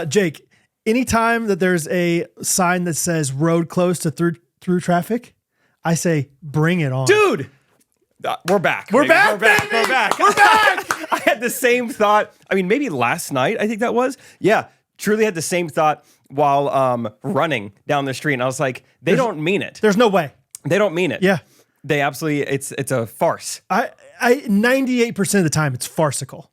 Jake, anytime that there's a sign that says road closed to through traffic, I say, bring it on. Dude, we're back. We're back. I had the same thought. I mean, maybe last night, I think that was. Yeah, truly had the same thought while running down the street. And I was like, they don't mean it. There's no way. They don't mean it. Yeah. They absolutely, it's a farce. I 98% of the time it's farcical.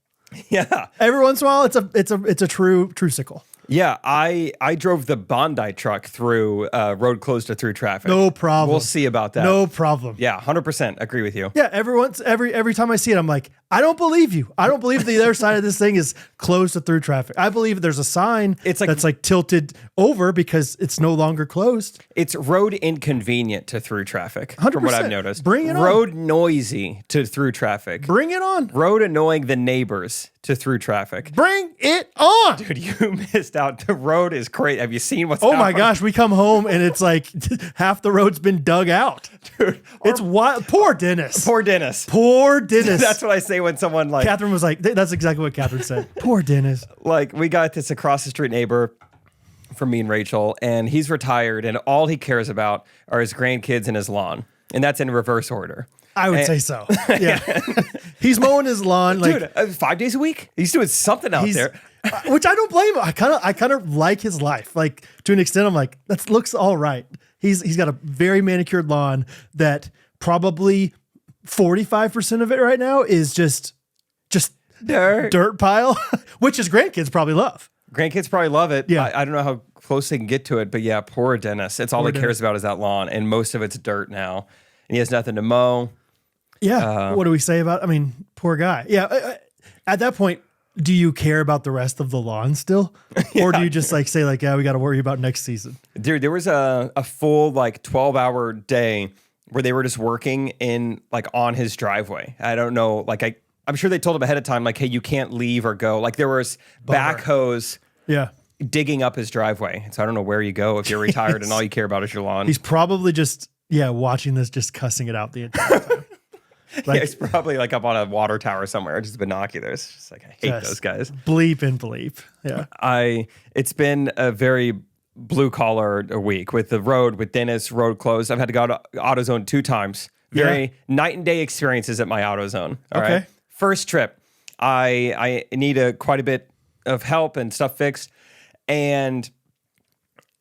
Yeah. Every once in a while it's a true sickle. Yeah, I drove the Bondi truck through road closed to through traffic. No problem. We'll see about that. No problem. Yeah, 100% agree with you. Yeah, every time I see it, I'm like, I don't believe you. I don't believe the other side of this thing is closed to through traffic. I believe there's a sign that's like tilted over because it's no longer closed. It's road inconvenient to through traffic, 100%. from what I've noticed. Bring it on. Road noisy to through traffic. Bring it on. Road annoying the neighbors to through traffic. Bring it on. Dude, you missed out. The road is crazy. Have you seen what's Oh happening? my gosh, we come home and it's like half the road's been dug out. Dude, it's wild. Poor Dennis. Poor Dennis. Poor Dennis. That's what I say when someone like... Catherine was like, that's exactly what Catherine said. Poor Dennis. Like, we got this across the street neighbor from me and Rachel, and he's retired, and all he cares about are his grandkids and his lawn. And that's in reverse order. I would say so. Yeah. He's mowing his lawn. Like, dude, 5 days a week? He's doing something out there. Which I don't blame him. I kind of like his life. Like, to an extent, I'm like, that looks all right. He's got a very manicured lawn that probably 45% of it right now is just dirt pile, which his grandkids probably love. Grandkids probably love it. Yeah. I don't know how close they can get to it, but yeah, poor Dennis. It's all he cares about is that lawn, and most of it's dirt now. And he has nothing to mow. Yeah. What do we say about, I mean, poor guy. Yeah. At that point, do you care about the rest of the lawn still? Or do you just like say like, yeah, we got to worry about next season? Dude, there was a full like 12-hour day where they were just working in like on his driveway. I don't know. Like I'm sure they told him ahead of time, like, hey, you can't leave or go. Like there was backhoes digging up his driveway. So I don't know where you go if you're retired and all you care about is your lawn. He's probably just, watching this, just cussing it out the entire time. Like, it's probably like up on a water tower somewhere, just binoculars. Just like, I hate those guys. Bleep and bleep. Yeah. It's been a very blue collar week with the road, with Dennis, road closed. I've had to go to AutoZone 2 times. Very night and day experiences at my AutoZone. All right. First trip, I need quite a bit of help and stuff fixed. And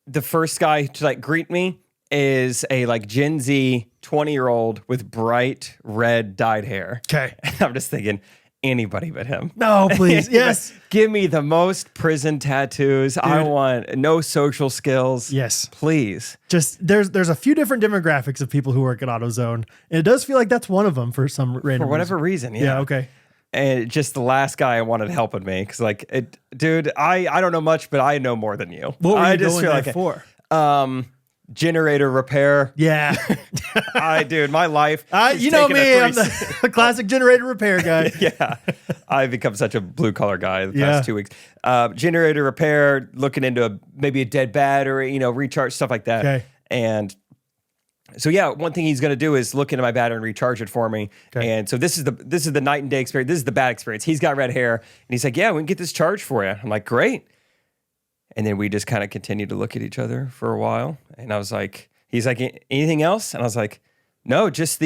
the first guy to like greet me is a like Gen Z 20-year-old with bright red dyed hair. Okay. And I'm just thinking, anybody but him. No, please. Yes. Give me the most prison tattoos. Dude. I want no social skills. Yes. Please. Just there's a few different demographics of people who work at AutoZone. And it does feel like that's one of them for some random For whatever reason. Yeah. Okay. And just the last guy I wanted helping me. Cause like, dude, I don't know much, but I know more than you. What were you going there for? Generator repair. Yeah. Dude, my life. You know me, I'm the classic generator repair guy. Yeah. I've become such a blue collar guy the past 2 weeks. Generator repair, looking into maybe a dead battery, recharge, stuff like that. Okay. And so one thing he's going to do is look into my battery and recharge it for me. Okay. And so this is the night and day experience. This is the bad experience. He's got red hair and he's like, yeah, we can get this charged for you. I'm like, great. And then we just kind of continued to look at each other for a while. And I was like, he's like, anything else? And I was like, no, just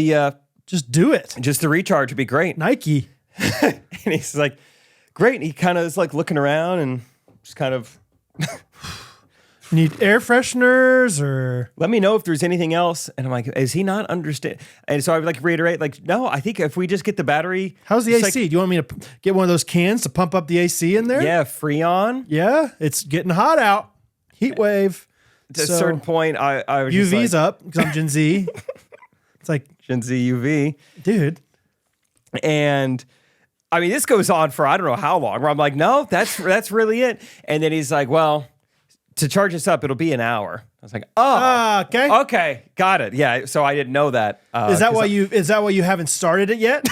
just do it. Just the recharge would be great. Nike. And he's like, great. And he kind of is like looking around and just kind of need air fresheners or let me know if there's anything else. And I'm like, is he not understand? And so I would like reiterate, like, no, I think if we just get the battery. How's the AC? Like, do you want me to get one of those cans to pump up the AC in there? Yeah, Freon. Yeah, it's getting hot out. Heat wave. At a certain point, I was UV's just like, up because I'm Gen Z. It's like Gen Z UV. Dude. And I mean, this goes on for I don't know how long, where I'm like, no, that's really it. And then he's like, well, to charge this up, it'll be an hour. I was like, oh, okay, got it. Yeah, so I didn't know that. Is that why you haven't started it yet?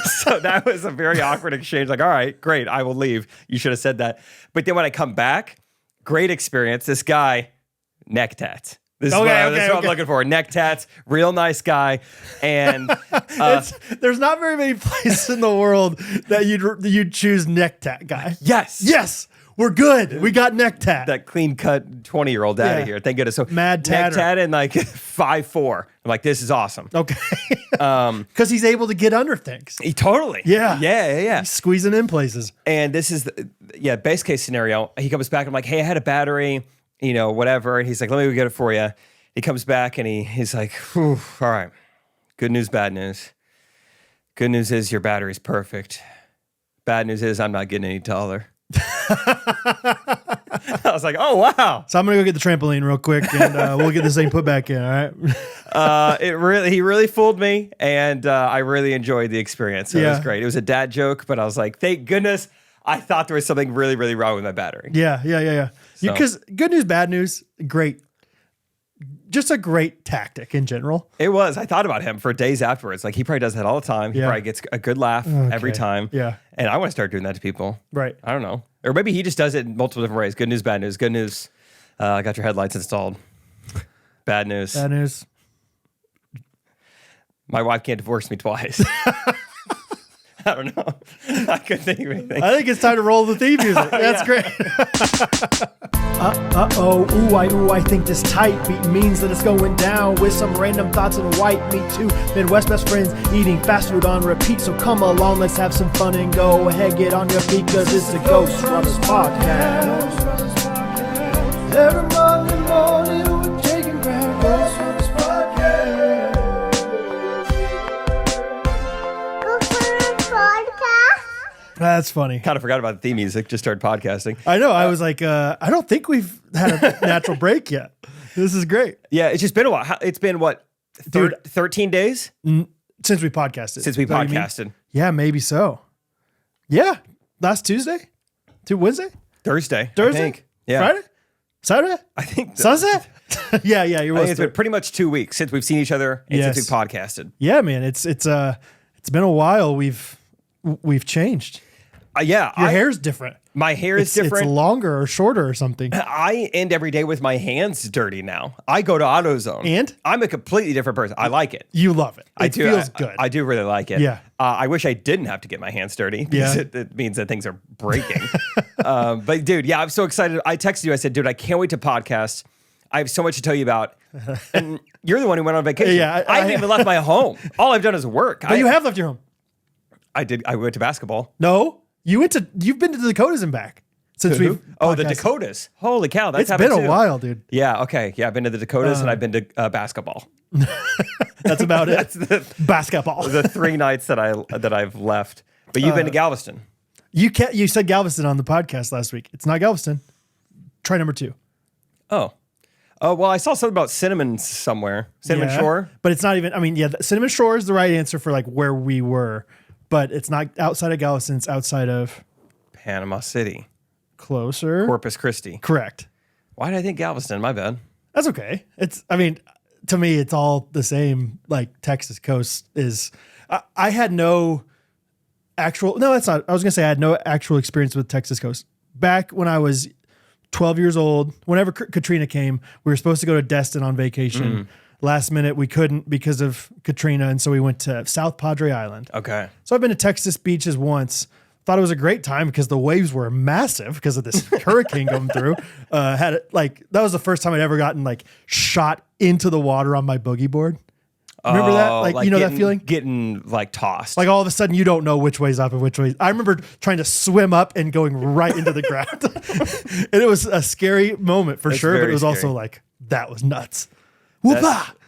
So that was a very awkward exchange. Like, all right, great, I will leave. You should have said that. But then when I come back, great experience. This guy, neck tats. This is what I'm looking for. Neck tats, real nice guy. And there's not very many places in the world that you'd choose neck tat guy. Yes. We're good. We got neck tat. That clean cut 20-year-old out of here. Thank goodness. So mad tatter. Neck tat and like 5'4". I'm like, this is awesome. Okay. Because he's able to get under things. Totally. Yeah. He's squeezing in places. And this is base case scenario. He comes back. I'm like, hey, I had a battery, whatever. And he's like, let me go get it for you. He comes back and he's like, all right. Good news, bad news. Good news is your battery's perfect. Bad news is I'm not getting any taller. I was like, oh, wow. So I'm going to go get the trampoline real quick and we'll get this thing put back in, all right? He really fooled me, and I really enjoyed the experience. So it was great. It was a dad joke, but I was like, thank goodness I thought there was something really, really wrong with my battery. Yeah. Because good news, bad news, great. Just a great tactic in general. It was. I thought about him for days afterwards. Like, he probably does that all the time. He probably gets a good laugh every time. Yeah. And I want to start doing that to people. Right. I don't know. Or maybe he just does it in multiple different ways. Good news, bad news. Good news, I got your headlights installed. Bad news. Bad news. My wife can't divorce me twice. I don't know. I couldn't think of anything. I think it's time to roll the theme music. That's great. I think this tight beat means that it's going down with some random thoughts and white meat too. Midwest best friends eating fast food on repeat. So come along, let's have some fun and go ahead, get on your feet, cause it's the Ghostrunners podcast. Every Monday morning we're taking ground. Ghostrunners podcast. That's funny. Kind of forgot about the theme music. Just started podcasting. I know. I was like, I don't think we've had a natural break yet. This is great. Yeah, it's just been a while. It's been what, 13 days? Since we podcasted. Since we podcasted. Yeah, maybe so. Yeah. Last Tuesday? To Wednesday? Thursday. I think. Yeah. Friday? Saturday? I think. Sunset? Yeah, you're right. It's been pretty much 2 weeks since we've seen each other and since we podcasted. Yeah, man. It's been a while. We've changed. Your hair's different. My hair is different. It's longer or shorter or something. I end every day with my hands dirty now. I go to AutoZone. And? I'm a completely different person. I like it. You love it. It feels good. I do really like it. Yeah. I wish I didn't have to get my hands dirty because it means that things are breaking. But dude, I'm so excited. I texted you. I said, dude, I can't wait to podcast. I have so much to tell you about. And you're the one who went on vacation. Yeah, I haven't even left my home. All I've done is work. But you have left your home. I did. I went to basketball. No. You've been to the Dakotas and back since we've podcasted. The Dakotas. Holy cow, that's been a while, dude. Yeah, okay. Yeah, I've been to the Dakotas and I've been to basketball. That's about it. That's basketball. The 3 nights that I've left. But you've been to Galveston. You said Galveston on the podcast last week. It's not Galveston. Try number 2. Oh, well, I saw something about Cinnamon somewhere. Cinnamon Shore? But it's not even, Cinnamon Shore is the right answer for like where we were. But it's not outside of Galveston. It's outside of Panama City. Closer. Corpus Christi. Correct. Why did I think Galveston? My bad. That's okay. To me, it's all the same. Like Texas coast is. I had no actual. No, that's not. I was gonna say I had no actual experience with Texas coast. Back when I was 12 years old, whenever Katrina came, we were supposed to go to Destin on vacation. Last minute, we couldn't because of Katrina, and so we went to South Padre Island. Okay. So I've been to Texas beaches once. Thought it was a great time because the waves were massive because of this hurricane going through. That was the first time I'd ever gotten shot into the water on my boogie board. Remember that? That feeling? Getting tossed. All of a sudden you don't know which way's up and which way. I remember trying to swim up and going right into the ground. And it was a scary moment for sure, but it was also that was nuts.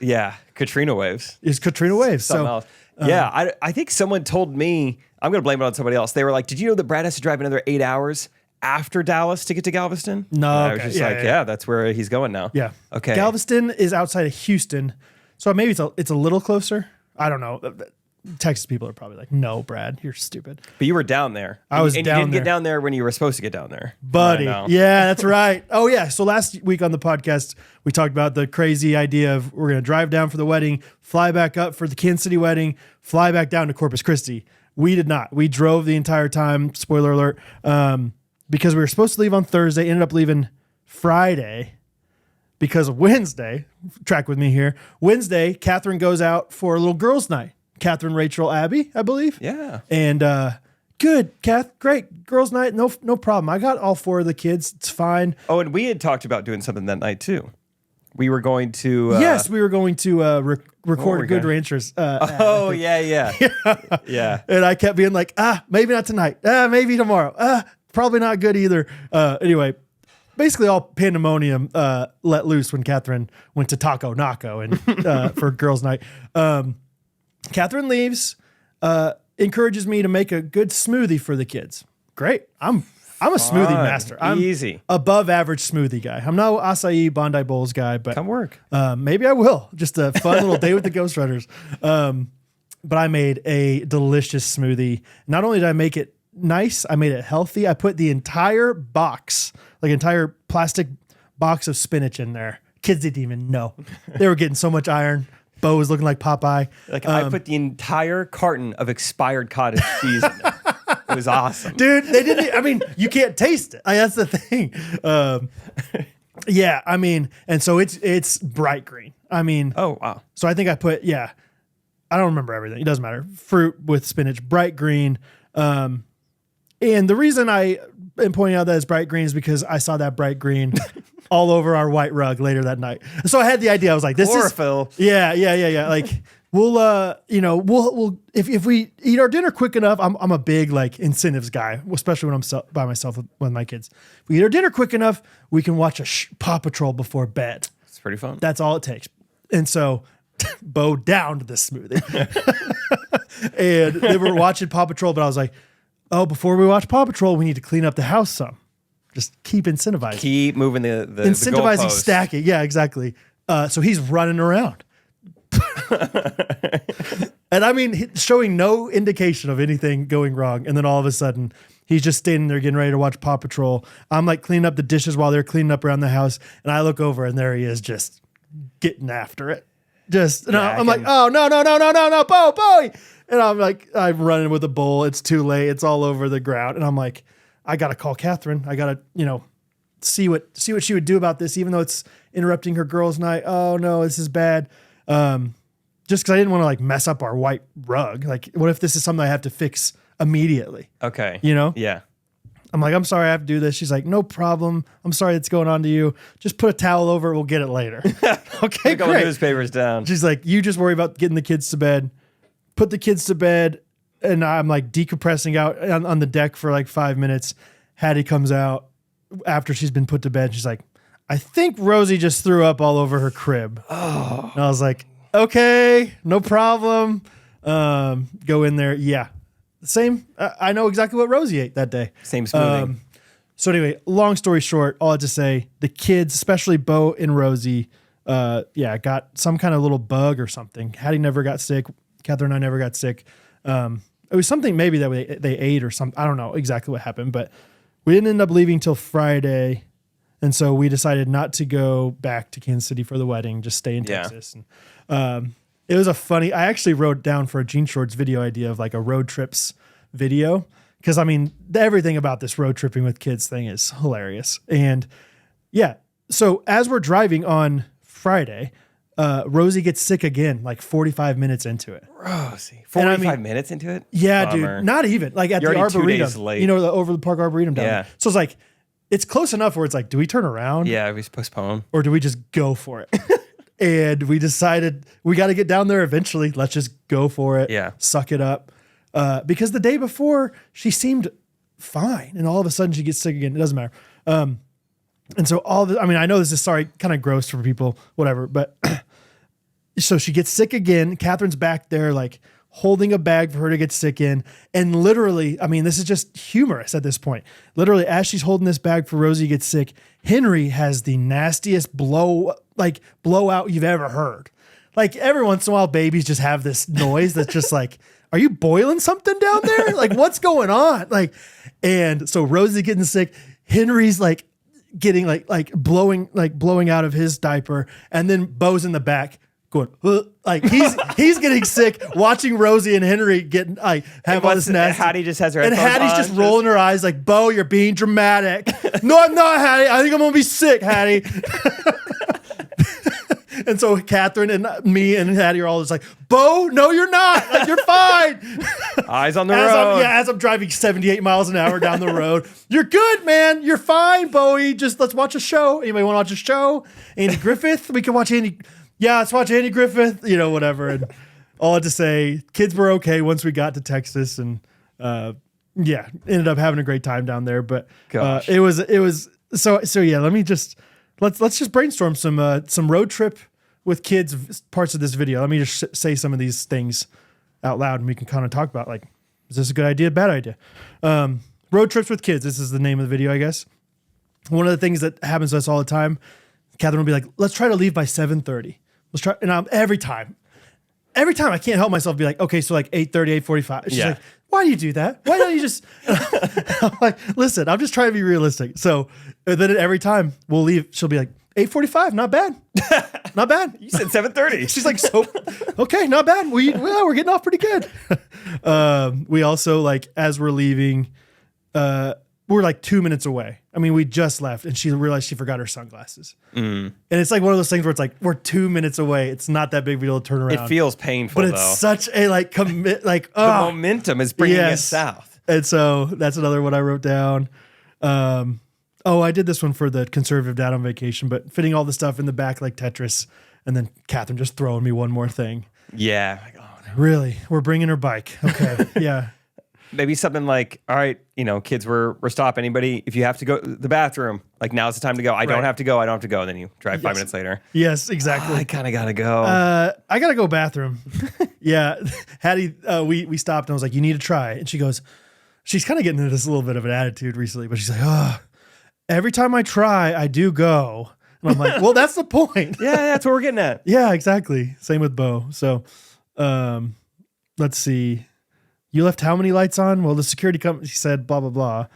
Yeah, Katrina waves. It's Katrina waves. Something else. I think someone told me, I'm going to blame it on somebody else. They were like, did you know that Brad has to drive another 8 hours after Dallas to get to Galveston? No. I was just that's where he's going now. Yeah. Okay. Galveston is outside of Houston. So maybe it's a little closer. I don't know. Texas people are probably like, no, Brad, you're stupid. But you were down there. I was down there. And you didn't get down there when you were supposed to get down there. Buddy. Yeah, that's right. Oh, yeah. So last week on the podcast, we talked about the crazy idea of we're going to drive down for the wedding, fly back up for the Kansas City wedding, fly back down to Corpus Christi. We did not. We drove the entire time, spoiler alert, because we were supposed to leave on Thursday, ended up leaving Friday. because Wednesday, track with me here. Wednesday, Catherine goes out for a little girls' night. Catherine, Rachel, Abby, I believe. Yeah. And good, Kath, great girls' night. No problem. I got all 4 of the kids. It's fine. Oh, and we had talked about doing something that night too. We were going to. Yes, we were going to record Good Ranchers. Yeah. And I kept being like, maybe not tonight. Maybe tomorrow. Probably not good either. Anyway, basically all pandemonium let loose when Catherine went to Taco Naco and for girls' night. Catherine leaves, encourages me to make a good smoothie for the kids. Great. I'm a smoothie master. I'm easy. Above average smoothie guy. I'm no acai Bondi Bowls guy, but come work. Maybe I will. Just a fun little day with the Ghostrunners. But I made a delicious smoothie. Not only did I make it nice, I made it healthy. I put the entire box, like entire plastic box of spinach in there. Kids didn't even know. They were getting so much iron. Bo was looking like Popeye. Like I put the entire carton of expired cottage cheese in there. It was awesome. Dude, they didn't, I mean, you can't taste it. That's the thing. Yeah, I mean, and so it's bright green. I mean, oh, wow. So I think I put, I don't remember everything. It doesn't matter. Fruit with spinach, bright green. And the reason I am pointing out that it's bright green is because I saw that bright green all over our white rug later that night. So I had the idea. I was like, this chlorophyll. Yeah. Like we'll if we eat our dinner quick enough, I'm a big like incentives guy, especially when I'm by myself with my kids. If we eat our dinner quick enough, we can watch a Paw Patrol before bed. It's pretty fun. That's all it takes. And so Bo downed this smoothie. And they were watching Paw Patrol, but I was like, oh, before we watch Paw Patrol, we need to clean up the house some. Just keep incentivizing. Keep moving the incentivizing, stacking. Yeah, exactly. So he's running around. And I mean, showing no indication of anything going wrong. And then all of a sudden, he's just standing there getting ready to watch Paw Patrol. I'm like cleaning up the dishes while they're cleaning up around the house. And I look over and there he is just getting after it. I'm like, oh, no, Bo. And I'm like, I'm running with a bowl. It's too late. It's all over the ground. And I'm like, I got to call Catherine. I got to, see what she would do about this, even though it's interrupting her girls' night. Oh no, this is bad. Just because I didn't want to like mess up our white rug. Like, what if this is something I have to fix immediately? Okay. Yeah. I'm like, I'm sorry I have to do this. She's like, no problem. I'm sorry it's going on to you. Just put a towel over it. We'll get it later. Okay, great. Go newspapers down. She's like, you just worry about getting the kids to bed. Put the kids to bed. And I'm like decompressing out on the deck for like 5 minutes. Hattie comes out after she's been put to bed. She's like, I think Rosie just threw up all over her crib. Oh. And I was like, okay, no problem. Go in there. Yeah. Same. I know exactly what Rosie ate that day. Same smoothie. So anyway, long story short, all I had to say, the kids, especially Bo and Rosie, got some kind of little bug or something. Hattie never got sick. Catherine and I never got sick. It was something maybe that they ate or something. I don't know exactly what happened, but we didn't end up leaving till Friday. And so we decided not to go back to Kansas City for the wedding, just stay in Texas. And it was I actually wrote down for a Jean Shorts video idea of like a road trips video. Cause I mean, everything about this road tripping with kids thing is hilarious. And so as we're driving on Friday, Rosie gets sick again, like 45 minutes into it. Rosie, 45 minutes into it? Yeah, Bummer. dude. Not even. Like at You're the already 2 Arboretum. days late. The over the park Arboretum down there. So it's like, it's close enough where it's like, do we turn around? Yeah, we postpone. Or do we just go for it? And we decided we got to get down there eventually. Let's just go for it. Yeah. Suck it up. Because the day before, she seemed fine. And all of a sudden, she gets sick again. It doesn't matter. And so I know this is kind of gross for people, whatever, but so she gets sick again. Catherine's back there, like holding a bag for her to get sick in. And literally, I mean, this is just humorous at this point. Literally, as she's holding this bag for Rosie to get sick, Henry has the nastiest blowout you've ever heard. Like every once in a while, babies just have this noise that's just like, are you boiling something down there? Like, what's going on? Like, and so Rosie getting sick, Henry's like getting like blowing out of his diaper, and then Bo's in the back going, like he's getting sick, watching Rosie and Henry getting have all this nasty. Hattie just has her and Hattie's on, just rolling her eyes like, Bo, you're being dramatic. No, I'm not, Hattie. I think I'm gonna be sick, Hattie. And so Catherine and me and Hattie are all just like, Bo, no, you're not. Like, you're fine. Eyes on the road. As I'm driving 78 miles an hour down the road. You're good, man. You're fine, Bowie. Just let's watch a show. Anybody want to watch a show? Andy Griffith? We can watch Andy. Yeah, let's watch Andy Griffith. Whatever. And all I had to say, kids were okay once we got to Texas, and ended up having a great time down there. But it was so yeah. Let's just brainstorm some road trip with kids parts of this video. Let me just say some of these things out loud, and we can kind of talk about, like, is this a good idea, bad idea? Road trips with kids. This is the name of the video, I guess. One of the things that happens to us all the time, Catherine will be like, let's try to leave by 7:30. Let's try. And every time I can't help myself be like, okay, so like 8:30, 8:45. She's like, why do you do that? Why don't you just, I'm like, listen, I'm just trying to be realistic. So then every time we'll leave, she'll be like, 8:45, not bad. Not bad. You said 7:30. She's like, so, okay, not bad. We're getting off pretty good. We also, like, as we're leaving, we're like 2 minutes away. I mean, we just left, and she realized she forgot her sunglasses. And it's like one of those things where it's like, we're 2 minutes away. It's not that big of a deal to turn around. It feels painful, but it's such a, like, commit, like, the momentum is bringing us south. And so that's another one I wrote down. I did this one for the conservative dad on vacation, but fitting all the stuff in the back like Tetris, and then Catherine just throwing me one more thing. Yeah. Really? We're bringing her bike. Okay. Yeah. Maybe something like, all right, kids, we're stopping. Anybody, if you have to go to the bathroom, like, now's the time to go. I don't have to go. And then you drive 5 minutes later. Yes, exactly. I kind of got to go. I got to go bathroom. Yeah. Hattie, we stopped and I was like, you need to try. And she's kind of getting into this little bit of an attitude recently, but she's like, every time I try, I do go. And I'm like, well, that's the point. Yeah, that's what we're getting at. Yeah, exactly. Same with Bo. So let's see. You left how many lights on? Well, the security company said blah, blah, blah.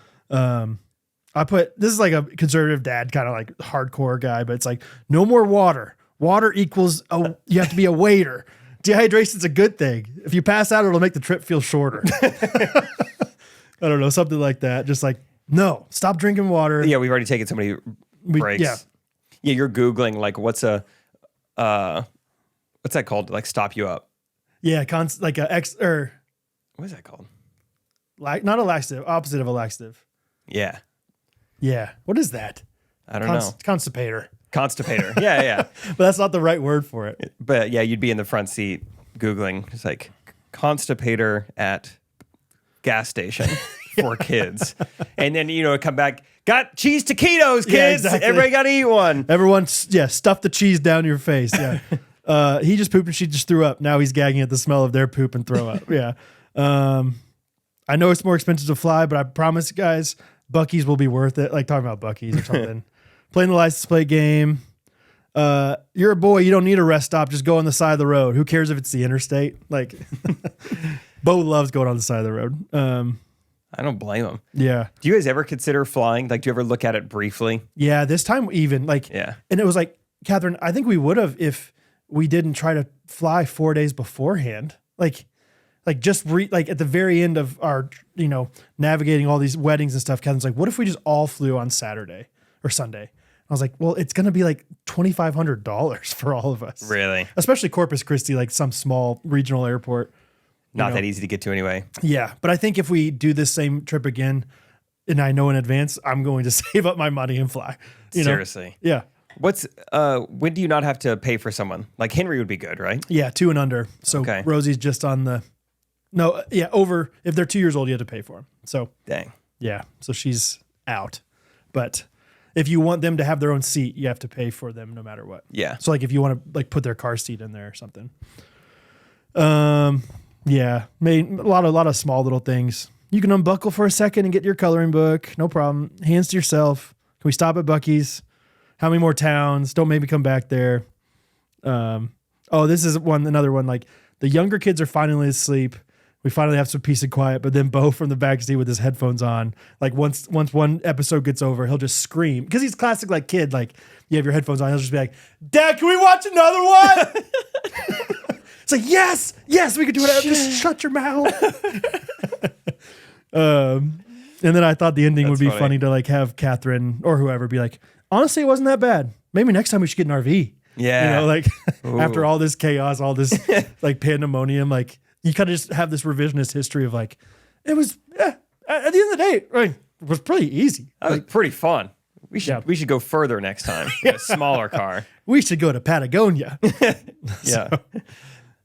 I put, this is like a conservative dad, kind of like hardcore guy, but it's like, no more water. Water equals, you have to be a waiter. Dehydration's a good thing. If you pass out, it'll make the trip feel shorter. I don't know, something like that. Just like, no, stop drinking water. Yeah, we've already taken so many breaks. Yeah, you're Googling, like, what's that called? Like, stop you up. Yeah, like a what is that called? Not a laxative, opposite of a laxative. Yeah. Yeah. What is that? I don't know. Constipator. Constipator. Yeah. But that's not the right word for it. But yeah, you'd be in the front seat Googling. It's like constipator at gas station for kids. And then, come back, got cheese taquitos, kids. Yeah, exactly. Everybody got to eat one. Everyone, stuff the cheese down your face. Yeah. He just pooped and she just threw up. Now he's gagging at the smell of their poop and throw up. Yeah. I know it's more expensive to fly, but I promise you guys, Buc-ee's will be worth it. Like, talking about Buc-ee's or something. Playing the license plate game. You're a boy. You don't need a rest stop. Just go on the side of the road. Who cares if it's the interstate? Like, Bo loves going on the side of the road. I don't blame him. Yeah. Do you guys ever consider flying? Like, do you ever look at it briefly? Yeah. This time even, like, yeah. And it was like, Catherine, I think we would have if we didn't try to fly 4 days beforehand. Like just at the very end of our, navigating all these weddings and stuff, Catherine's like, what if we just all flew on Saturday or Sunday? I was like, well, it's going to be like $2,500 for all of us. Really? Especially Corpus Christi, like some small regional airport. Not that easy to get to anyway. Yeah. But I think if we do this same trip again, and I know in advance, I'm going to save up my money and fly. Seriously. Yeah. When do you not have to pay for someone? Like, Henry would be good, right? Yeah, 2 and under. So okay. Rosie's just on over, if they're 2 years old, you have to pay for them. So dang. Yeah. So she's out. But if you want them to have their own seat, you have to pay for them no matter what. Yeah. So like if you want to like put their car seat in there or something. Yeah. A lot of small little things. You can unbuckle for a second and get your coloring book. No problem. Hands to yourself. Can we stop at Buc-ee's? How many more towns? Don't make me come back there. This is another one. Like, the younger kids are finally asleep. We finally have some peace and quiet, but then Bo from the back seat with his headphones on, like once one episode gets over, he'll just scream. Because he's classic like kid, like you have your headphones on, he'll just be like, Dad, can we watch another one? It's like, yes, we can do it. Just shut your mouth. And then I thought the ending would be funny to like have Catherine or whoever be like, honestly, it wasn't that bad. Maybe next time we should get an RV. Yeah. Like after all this chaos, all this like pandemonium, like you kind of just have this revisionist history of like, it was, at the end of the day, right, it was pretty easy. That was pretty fun. We should go further next time. In a smaller car. We should go to Patagonia. Yeah.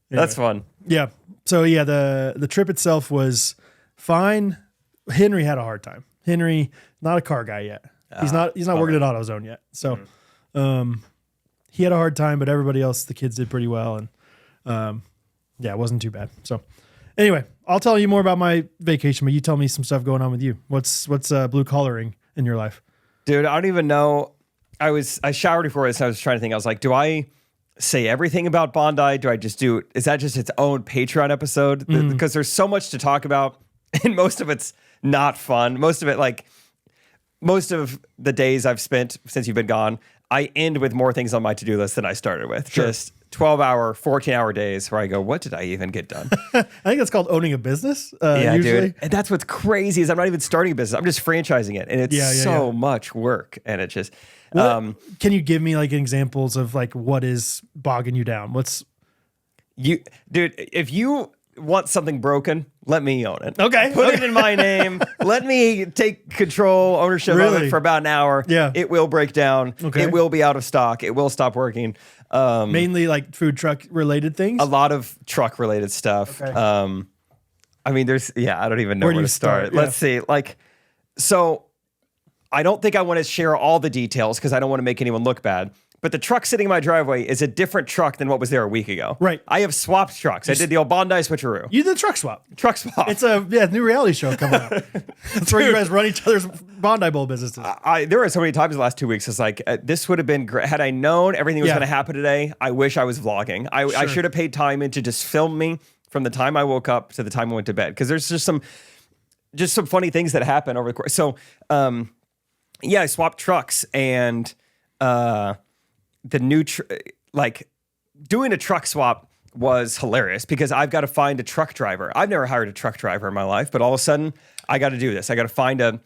That's fun. Yeah. So yeah, the trip itself was fine. Henry had a hard time. Henry, not a car guy yet. He's not working at AutoZone yet. So he had a hard time, but everybody else, the kids did pretty well. And yeah, it wasn't too bad. So anyway, I'll tell you more about my vacation, but you tell me some stuff going on with you. What's blue collaring in your life? Dude, I don't even know. I showered before this. I was trying to think. I was like, do I say everything about Bondi? Do I just is that just its own Patreon episode? Because there's so much to talk about, and most of it's not fun. Most of the days I've spent since you've been gone, I end with more things on my to-do list than I started with. Sure. Just 12-hour, 14-hour days where I go, what did I even get done? I think that's called owning a business. Yeah, usually. dude. And that's what's crazy is I'm not even starting a business. I'm just franchising it. And it's so much work. And it just... can you give me like examples of like what is bogging you down? Dude, if you want something broken, let me own it. Okay. Put it in my name. Let me take control, ownership of it for about an hour. Yeah. It will break down. Okay. It will be out of stock. It will stop working. Mainly like food truck related things? A lot of truck related stuff. Okay. I mean, I don't even know where to start. Yeah. Let's see. So I don't think I want to share all the details because I don't want to make anyone look bad. But the truck sitting in my driveway is a different truck than what was there a week ago. Right. I have swapped trucks. I did the old Bondi switcheroo. You did truck swap. Truck swap. It's a new reality show coming out. That's where you guys run each other's Bondi Bowl businesses. There were so many times the last 2 weeks. It's like, this would have been great. Had I known everything was going to happen today, I wish I was vlogging. I should have paid time into just film me from the time I woke up to the time I went to bed. Because there's just some funny things that happen over the course. So, I swapped trucks and... the new, doing a truck swap was hilarious because I've got to find a truck driver. I've never hired a truck driver in my life, but all of a sudden I got to do this. I got to find a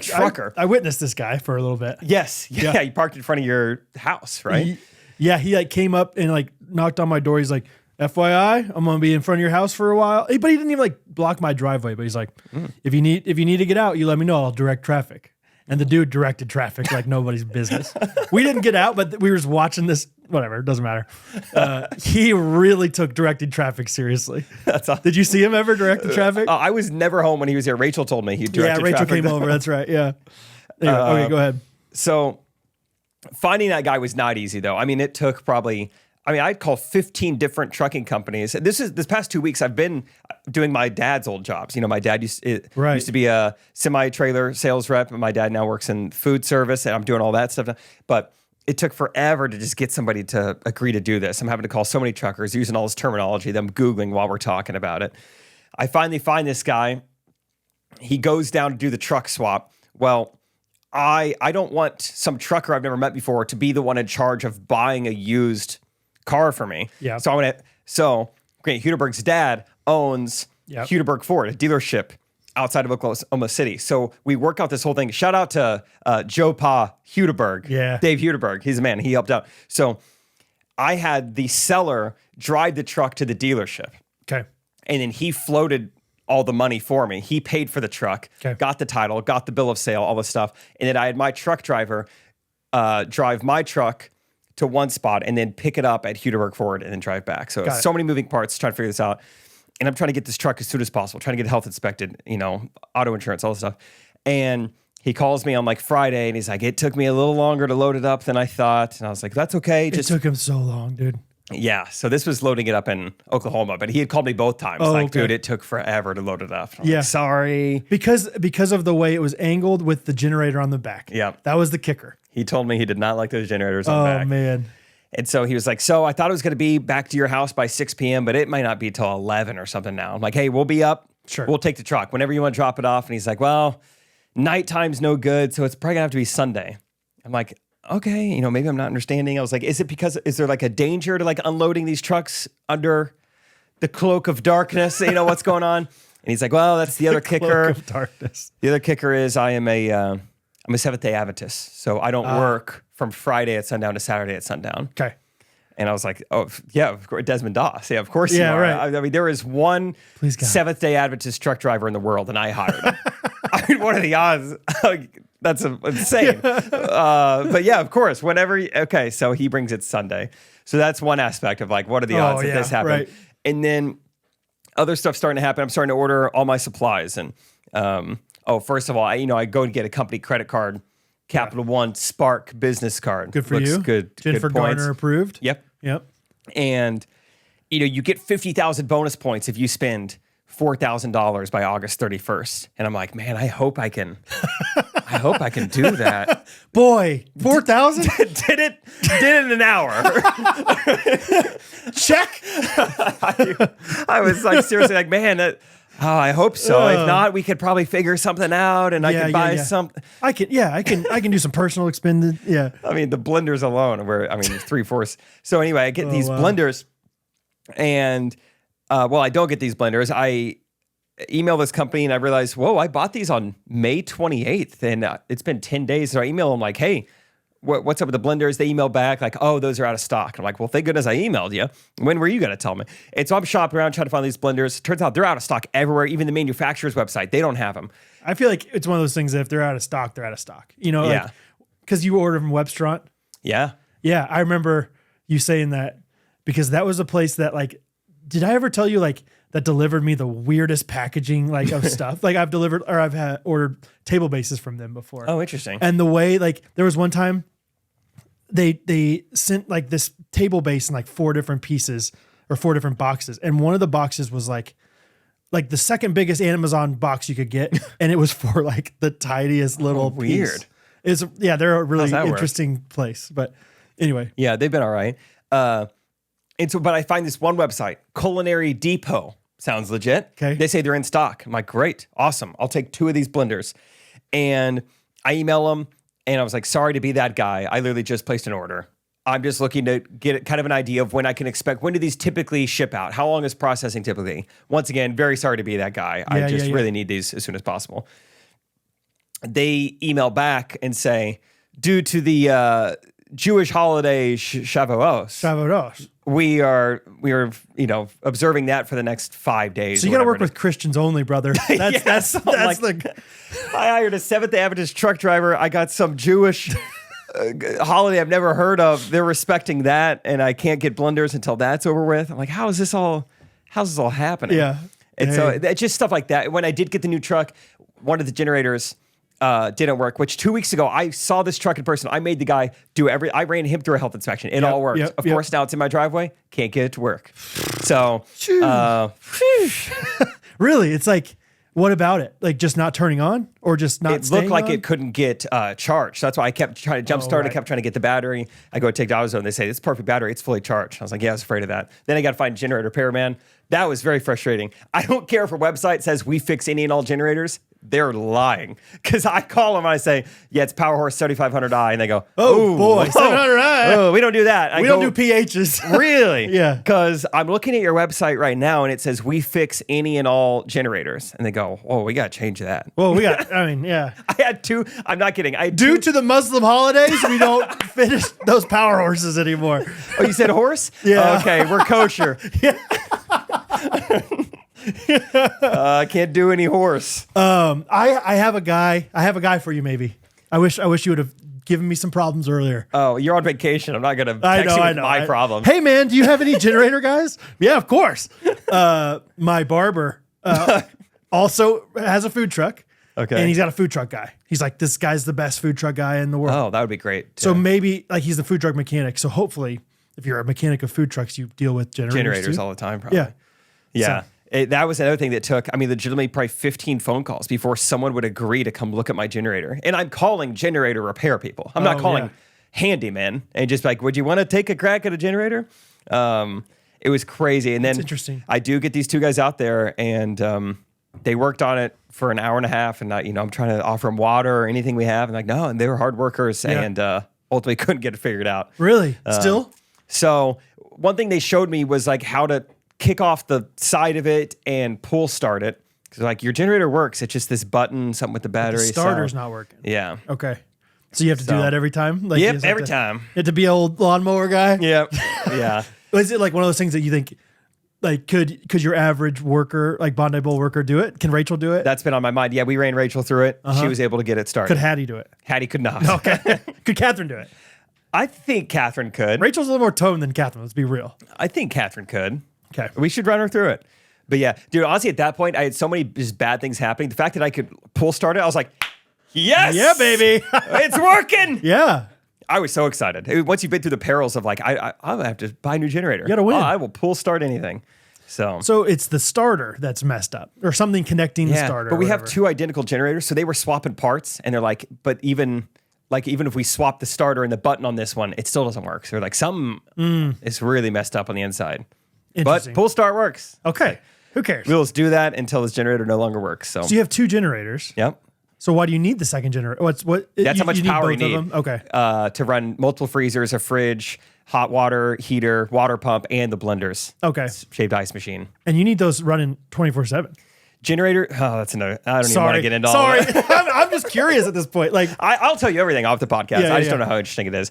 trucker. I witnessed this guy for a little bit. Yes. Yeah. He parked in front of your house, right? He like came up and like knocked on my door. He's like, FYI, I'm going to be in front of your house for a while. But he didn't even like block my driveway, but he's like, if you need to get out, you let me know. I'll direct traffic. And the dude directed traffic like nobody's business. We didn't get out, but we were just watching this. Whatever, it doesn't matter. He really took directing traffic seriously. That's awesome. Did you see him ever direct the traffic? I was never home when he was here. Rachel told me he directed traffic. Yeah, Rachel came over. That's right. Yeah. Anyway, okay, go ahead. So finding that guy was not easy, though. I mean, it took probably... I'd call 15 different trucking companies. This past 2 weeks, I've been doing my dad's old jobs. My dad used to be a semi-trailer sales rep, and my dad now works in food service, and I'm doing all that stuff. But it took forever to just get somebody to agree to do this. I'm having to call so many truckers, using all this terminology that I'm Googling while we're talking about it. I finally find this guy. He goes down to do the truck swap. Well, I don't want some trucker I've never met before to be the one in charge of buying a used car for me. Yeah. So Grant Huderberg's dad owns Huderberg Ford, a dealership outside of Oklahoma City. So we work out this whole thing. Shout out to Joe Pa Huderberg. Yeah. Dave Huderberg. He's a man. He helped out. So I had the seller drive the truck to the dealership. Okay. And then he floated all the money for me. He paid for the truck, got the title, got the bill of sale, all this stuff. And then I had my truck driver drive my truck to one spot and then pick it up at Huderberg Ford and then drive back. So so many moving parts trying to figure this out. And I'm trying to get this truck as soon as possible, trying to get it health inspected, auto insurance, all this stuff. And he calls me on like Friday and he's like, it took me a little longer to load it up than I thought. And I was like, that's okay. It took him so long, dude. Yeah. So this was loading it up in Oklahoma, but he had called me both times. Dude, it took forever to load it up. I'm like, sorry. Because of the way it was angled with the generator on the back. Yeah. That was the kicker. He told me he did not like those generators on the back. Oh, man. And so he was like, so I thought it was going to be back to your house by 6 p.m., but it might not be till 11 or something now. I'm like, hey, we'll be up. Sure. We'll take the truck whenever you want to drop it off. And he's like, well, nighttime's no good, so it's probably going to have to be Sunday. I'm like, okay, maybe I'm not understanding. I was like, is there like a danger to like unloading these trucks under the cloak of darkness? What's going on? And he's like, well, that's the other kicker. Cloak of darkness. The other kicker is I am a I'm a Seventh-day Adventist, so I don't work from Friday at sundown to Saturday at sundown. Okay. And I was like, oh, yeah, of course, Desmond Doss. Yeah, of course you are. Right. I mean, there is one Seventh-day Adventist truck driver in the world, and I hired him. I mean, what are the odds? That's insane. But yeah, of course, okay, so he brings it Sunday. So that's one aspect of like, what are the odds that this happened? Right. And then other stuff starting to happen. I'm starting to order all my supplies. And first of all, I go and get a company credit card, Capital One Spark business card. Good for you. Good. Jennifer good points. Garner approved. Yep. And you get 50,000 bonus points if you spend $4,000 by August 31st. And I'm like, man, I hope I can do that. Boy, 4,000? Did it in an hour. Check. I was like, seriously, like, man, I hope so. If not, we could probably figure something out, and I can buy something. I can do some personal expended. Yeah. I mean, the blenders alone, 3/4. So anyway, I get these blenders, and I don't get these blenders. I email this company, and I realize, whoa, I bought these on May 28th, and it's been 10 days. So I email them like, hey, what's up with the blenders? They email back like, oh, those are out of stock. I'm like, well, thank goodness I emailed you. When were you going to tell me? And so I'm shopping around trying to find these blenders. Turns out they're out of stock everywhere. Even the manufacturer's website, they don't have them. I feel like it's one of those things that if they're out of stock, they're out of stock. Because you order from Webstront. Yeah. Yeah, I remember you saying that because that was a place that did I ever tell you that delivered me the weirdest packaging of stuff? I've ordered table bases from them before. Oh, interesting. And the way there was one time they sent this table base in 4 different pieces or 4 different boxes. And one of the boxes was like the second biggest Amazon box you could get. And it was for the tiniest little weird. Piece. They're a really interesting place. But anyway. Yeah, they've been all right. But I find this one website, Culinary Depot. Sounds legit. Okay. They say they're in stock. I'm like, great, awesome. I'll take 2 of these blenders. And I email them, and I was like, sorry to be that guy. I literally just placed an order. I'm just looking to get kind of an idea of when I can expect. When do these typically ship out? How long is processing typically? Once again, very sorry to be that guy. I just really need these as soon as possible. They email back and say, due to the Jewish holiday Shavuos. We are observing that for the next 5 days. So you got to work with Christians only, brother. That's I hired a Seventh-day Adventist truck driver. I got some Jewish holiday I've never heard of. They're respecting that, and I can't get blenders until that's over with. I'm like, how's this all happening? Yeah. And so it's just stuff like that. When I did get the new truck, one of the generators didn't work, which 2 weeks ago, I saw this truck in person. I made the guy I ran him through a health inspection. It all worked. Of course, now it's in my driveway. Can't get it to work. So, really? It's what about it? Just not turning on or just not It looked like on? it couldn't get charged. So that's why I kept trying to jumpstart. I kept trying to get the battery. I go take to AutoZone. They say, it's perfect battery. It's fully charged. I was like, yeah, I was afraid of that. Then I got to find a generator repairman. That was very frustrating. I don't care if a website says we fix any and all generators. They're lying because I call them and I say, yeah, it's Power Horse 7500i. And they go, oh boy, 700i. Oh, we don't do that. We don't do PHs. Really? Yeah. Because I'm looking at your website right now and it says we fix any and all generators. And they go, oh, we got to change that. Well, yeah. I had 2. I'm not kidding. Due to the Muslim holidays, we don't finish those Power Horses anymore. Oh, you said horse? Yeah. Okay, we're kosher. Yeah. I can't do any horse. I have a guy for you. Maybe I wish you would have given me some problems earlier. Oh, you're on vacation. I'm not gonna text you with my problem. Hey man, do you have any generator guys? Yeah, of course. My barber also has a food truck. Okay, and he's got a food truck guy. He's like, this guy's the best food truck guy in the world. Oh, that would be great. So maybe he's the food truck mechanic. So hopefully, if you're a mechanic of food trucks, you deal with generators all the time. Probably. Yeah. So, that was another thing that took, legitimately probably 15 phone calls before someone would agree to come look at my generator. And I'm calling generator repair people. I'm not calling handyman and just would you want to take a crack at a generator? It was crazy. And then interesting. I do get these 2 guys out there and they worked on it for an hour and a half. And I'm trying to offer them water or anything we have. And no, and they were hard workers and ultimately couldn't get it figured out. Really? Still? So one thing they showed me was how to kick off the side of it and pull start it. Because like your generator works, it's just this button, something with the battery. The starter's not working. Yeah. Okay. So you have to do that every time? Like Yep, every time. You have to be an old lawnmower guy? Yep. Yeah. Is it like one of those things that you think, like, could your average worker, like Bondi Bowl worker, do it? Can Rachel do it? That's been on my mind. Yeah, we ran Rachel through it. She was able to get it started. Could Hattie do it? Hattie could not. Okay. Could Catherine do it? I think Catherine could. Rachel's a little more toned than Catherine. Let's be real. I think Catherine could. Okay. We should run her through it. But yeah, dude, honestly, at that point, I had so many just bad things happening. The fact that I could pull start it, I was like, yes! Yeah, baby. It's working! Yeah. I was so excited. Once you've been through the perils of like, I'll have to buy a new generator. You gotta win. I will pull start anything. So it's the starter that's messed up or something connecting the starter. But we have two identical generators, so they were swapping parts, and they're like, but even if we swap the starter and the button on this one, it still doesn't work. So they're like, something is really messed up on the inside. But pull start works. Okay. Who cares? We'll just do that until this generator no longer works. So you have two generators. Yep. So why do you need the second generator? That's how much power you need. Of them? Okay. To run multiple freezers, a fridge, hot water heater, water pump, and the blenders. Okay. Shaved ice machine. And you need those running 24/7. Generator. Oh, that's another. I don't even want to get into all of it. I'm just curious at this point. Like, I'll tell you everything off the podcast. Yeah, I just don't know how interesting it is.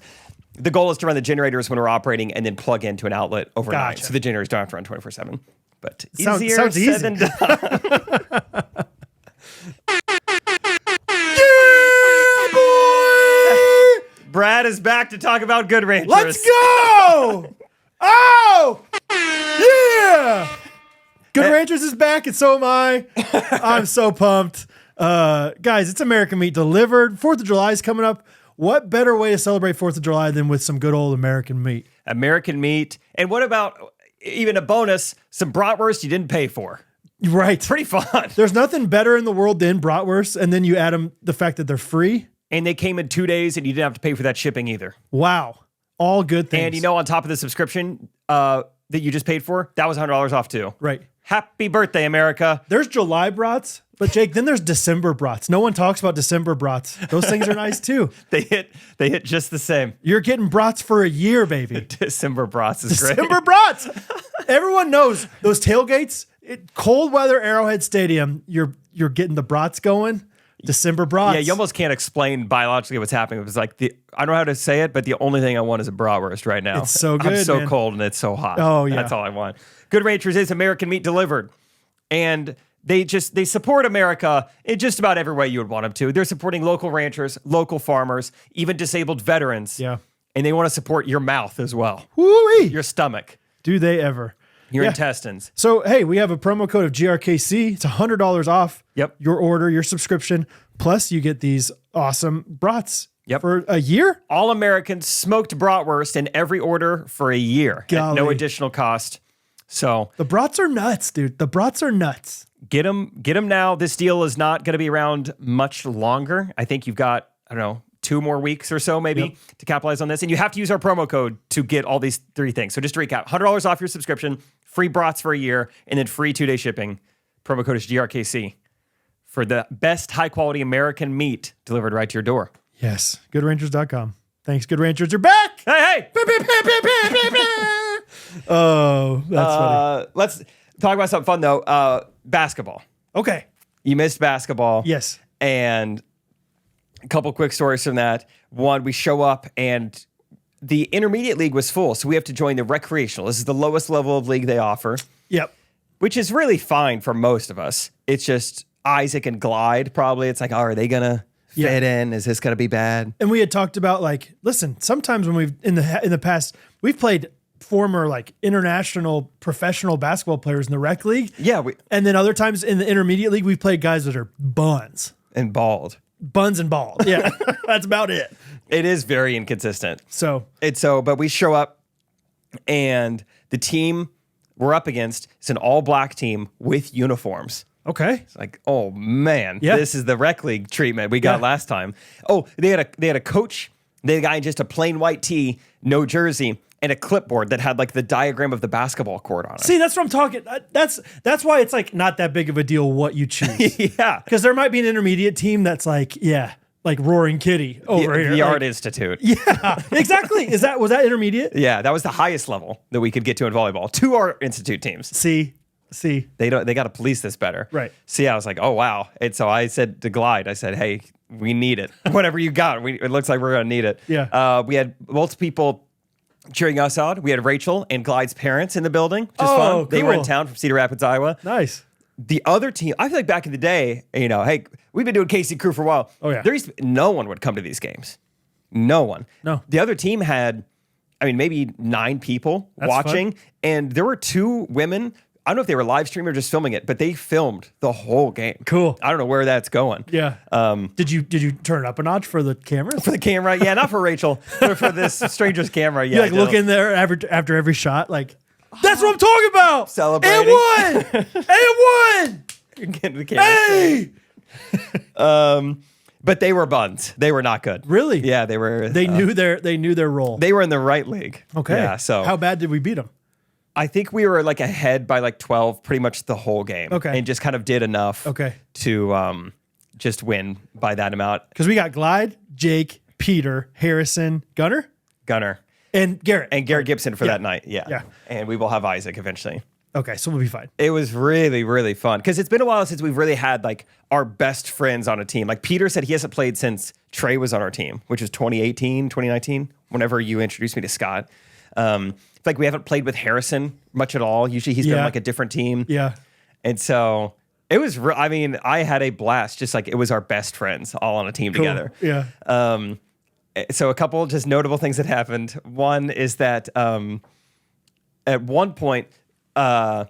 The goal is to run the generators when we're operating and then plug into an outlet overnight. Gotcha. So the generators don't have to run 24/7. But sounds easier easy. said than done. Brad is back to talk about Good Ranchers. Let's go! Oh! Yeah! Good Ranchers is back, and so am I. I'm so pumped. Guys, it's American Meat Delivered. 4th of July is coming up. What better way to celebrate 4th of July than with some good old American meat? American meat. And what about, even a bonus, some bratwurst you didn't pay for? Right. Pretty fun. There's nothing better in the world than bratwurst, and then you add them the fact that they're free. And they came in 2 days, and you didn't have to pay for that shipping either. Wow. All good things. And on top of the subscription that you just paid for, that was $100 off too. Right. Happy birthday, America. There's July brats, but Jake, then there's December brats. No one talks about December brats. Those things are nice too. They hit just the same. You're getting brats for a year, baby. December brats is great. December brats. Everyone knows those tailgates, cold weather Arrowhead Stadium, you're getting the brats going. December brats. Yeah, you almost can't explain biologically what's happening. It's like I don't know how to say it, but the only thing I want is a bratwurst right now. It's so good. I'm so man. cold and it's so hot. Oh yeah, that's all I want. Good Ranchers is American Meat Delivered, and they support America in just about every way you would want them to. They're supporting local ranchers, local farmers, even disabled veterans. Yeah, and they want to support your mouth as well. Woo-wee. Your stomach. Do they ever? Your intestines. So, hey, we have a promo code of GRKC. It's $100 off your order, your subscription. Plus, you get these awesome brats for a year. All American smoked bratwurst in every order for a year at no additional cost. So the brats are nuts, dude. The brats are nuts. Get them now. This deal is not going to be around much longer. I think you've got, 2 more weeks or so maybe to capitalize on this. And you have to use our promo code to get all these 3 things. So just to recap, $100 off your subscription, free brats for a year, and then free 2-day shipping. Promo code is GRKC for the best high-quality American meat delivered right to your door. Yes. GoodRanchers.com. Thanks, Good Ranchers. You're back! Hey! Oh, that's funny. Let's talk about something fun, though. Basketball. Okay. You missed basketball. Yes. And a couple quick stories from that. One, we show up and the intermediate league was full, so we have to join the recreational. This is the lowest level of league they offer. Yep. Which is really fine for most of us. It's just Isaac and Glide, probably. It's like, are they going to fit in? Is this going to be bad? And we had talked about, like, listen, sometimes when we've, in the past, we've played former, like, international professional basketball players in the rec league. Yeah. And then other times in the intermediate league, we've played guys that are buns. And bald. Buns and bald. Yeah. That's about it. It is very inconsistent. But we show up and the team we're up against is an all-black team with uniforms. Okay. It's like, oh man, this is the rec league treatment we got last time. Oh, they had a coach, they had a guy in just a plain white tee, no jersey, and a clipboard that had like the diagram of the basketball court on it. See, that's what I'm talking. That's why it's like not that big of a deal what you choose. Yeah. Because there might be an intermediate team that's like, like Roaring Kitty over here. The Art Institute. Yeah, exactly. Was that intermediate? Yeah, that was the highest level that we could get to in volleyball. 2 Art Institute teams. See, See, They got to police this better. Right. See, I was like, oh wow. And so I said to Glide, I said, hey, we need it. Whatever you got, it looks like we're gonna need it. Yeah. We had multiple people cheering us on. We had Rachel and Glide's parents in the building. Just fun. They were in cool. town from Cedar Rapids, Iowa. Nice. The other team, I feel like back in the day, hey, we've been doing KC Crew for a while. Oh, yeah. No one would come to these games. No one. No. The other team had, maybe 9 people That's watching, fun. and there were 2 women. I don't know if they were live streaming or just filming it, but they filmed the whole game. Cool. I don't know where that's going. Yeah. Did you turn it up a notch for the cameras? For the camera, yeah, not for Rachel, but for this stranger's camera, yeah. You like look in there after every shot, like that's what I'm talking about. Celebrating. And one. And one. You're getting the camera. Hey. But they were buns. They were not good. Really? Yeah, they were. They knew their role. They were in the right league. Okay. Yeah. So how bad did we beat them? I think we were like ahead by like 12 pretty much the whole game. Okay. And just kind of did enough to just win by that amount. Because we got Glide, Jake, Peter, Harrison, Gunner, and Garrett. And Garrett Gibson for Yeah. that night. Yeah. Yeah. And we will have Isaac eventually. Okay, so we'll be fine. It was really, really fun. Because it's been a while since we've really had like our best friends on a team. Like Peter said he hasn't played since Trey was on our team, which was 2018, 2019, whenever you introduced me to Scott. Like we haven't played with Harrison much at all. Usually he's been Yeah. like a different team. Yeah. And so it was, I had a blast. Just like it was our best friends all on a team Cool. together. Yeah. So a couple just notable things that happened. One is that at one point, I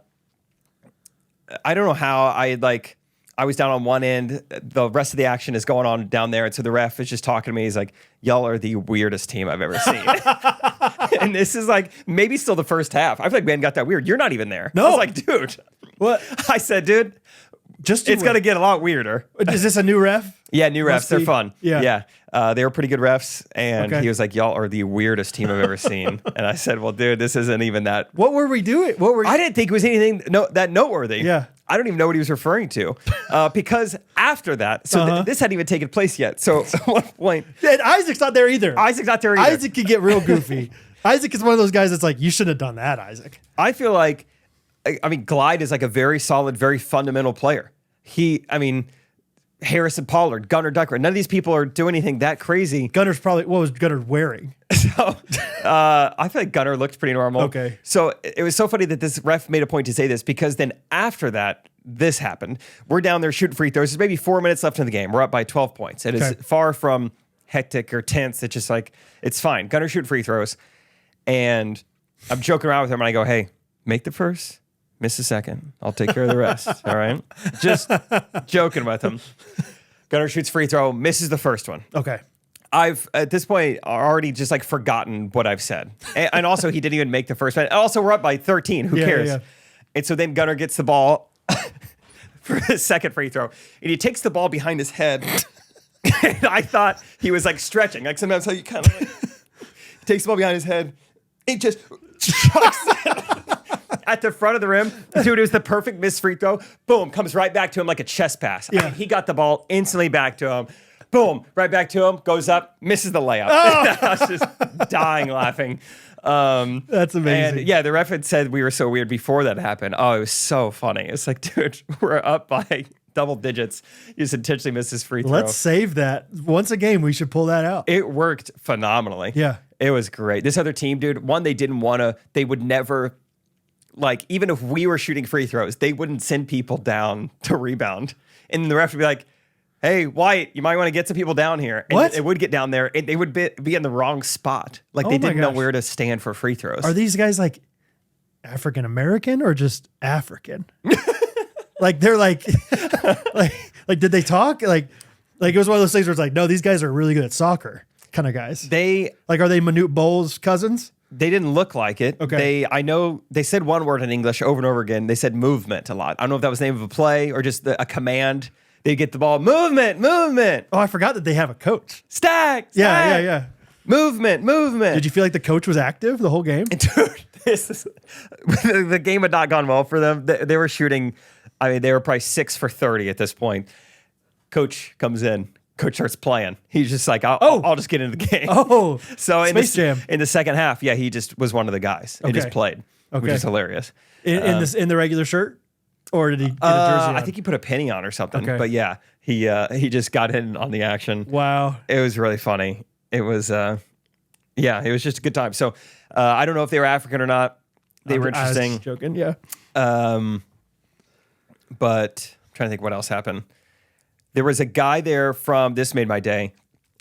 don't know how I was down on one end. The rest of the action is going on down there. And so the ref is just talking to me. He's like, y'all are the weirdest team I've ever seen. And this is like maybe still the first half. I feel like, man, got that weird. You're not even there. No. I was like, dude. What? I said, dude, it's going to get a lot weirder. Is this a new ref? Yeah, new refs. They're fun. Yeah. They were pretty good refs. And Okay. he was like, y'all are the weirdest team I've ever seen. And I said, well, dude, this isn't even that. What were we doing? I didn't think it was anything that noteworthy. Yeah. I don't even know what he was referring to. Because after that, so this hadn't even taken place yet. So at one point, And Isaac's not there either. Isaac's not there either. Isaac could get real goofy. Isaac is one of those guys that's like, you shouldn't have done that, Isaac. I feel like, Glide is like a very solid, very fundamental player. Harrison Pollard, Gunnar Ducker, none of these people are doing anything that crazy. Gunner's probably, what was Gunner wearing? So I feel like Gunnar looked pretty normal. Okay. So it was so funny that this ref made a point to say this because then after that, this happened. We're down there shooting free throws. There's maybe 4 minutes left in the game. We're up by 12 points. It is far from hectic or tense. It's just like, it's fine. Gunnar shooting free throws. And I'm joking around with him and I go, hey, make the first, miss the second. I'll take care of the rest. All right. Just joking with him. Gunnar shoots free throw, misses the first one. Okay. I've at this point already just like forgotten what I've said. And also he didn't even make the first one. Also, we're up by 13. Who cares? Yeah. And so then Gunnar gets the ball for his second free throw. And he takes the ball behind his head. And I thought he was like stretching. Like sometimes how you kind of like takes the ball behind his head. It just chucks it at the front of the rim. Dude, it was the perfect missed free throw. Boom, comes right back to him like a chest pass. Yeah. He got the ball instantly back to him. Boom, right back to him, goes up, misses the layup. Oh. I was just dying laughing. That's amazing. And yeah, the ref had said we were so weird before that happened. Oh, it was so funny. It's like, dude, we're up by double digits. You just intentionally missed his free throw. Let's save that. Once a game, we should pull that out. It worked phenomenally. Yeah. It was great. This other team, dude, they would never, like, even if we were shooting free throws, they wouldn't send people down to rebound. And the ref would be like, hey, White, you might want to get some people down here. And What? it would get down there, and they would be in the wrong spot. Like, they Oh my didn't know gosh. where to stand for free throws. Are these guys like African American or just African? Like they're like, like did they talk? Like it was one of those things where it's like, no, these guys are really good at soccer kind of guys. They Like, are they Manute Bowles' cousins? didn't look like it. Okay. I know they said one word in English over and over again. They said movement a lot. I don't know if that was the name of a play or just a command. They get the ball, movement. Oh, I forgot that they have a coach. Stack. Yeah. Movement. Did you feel like the coach was active the whole game? Dude, the game had not gone well for them. They were shooting, they were probably 6 for 30 at this point. Coach comes in. Coach starts playing. He's just like, I'll just get into the game. Oh, So Space Jam. in the second half, yeah, he just was one of the guys. He just Okay. played, which Okay. is hilarious. In the regular shirt? or did he get a jersey on? I think he put a penny on or something. Okay. But yeah, he just got in on the action. Wow. It was really funny. It was it was just a good time. So I don't know if they were African or not. They were interesting. I was joking. Yeah. But I'm trying to think what else happened. There was a guy there from This Made My Day.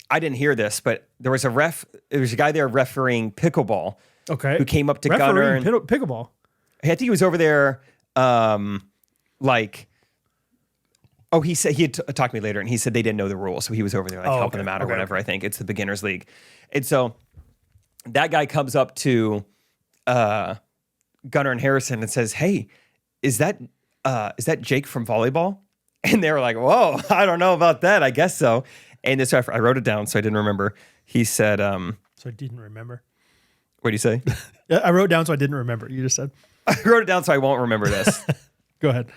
I didn't hear this, but there was a guy there refereeing pickleball. Okay. Who came up to Gunner and pickleball. I think he was over there he said he had talked to me later and he said they didn't know the rules. So he was over there helping them out or whatever. I think it's the beginners league. And so that guy comes up to Gunner and Harrison and says, "Hey, is that Jake from volleyball?" And they were like, "Whoa, I don't know about that. I guess so." And this I wrote it down so I didn't remember. He said, so I didn't remember. What do you say? I wrote down so I didn't remember. You just said. I wrote it down so I won't remember this. Go ahead.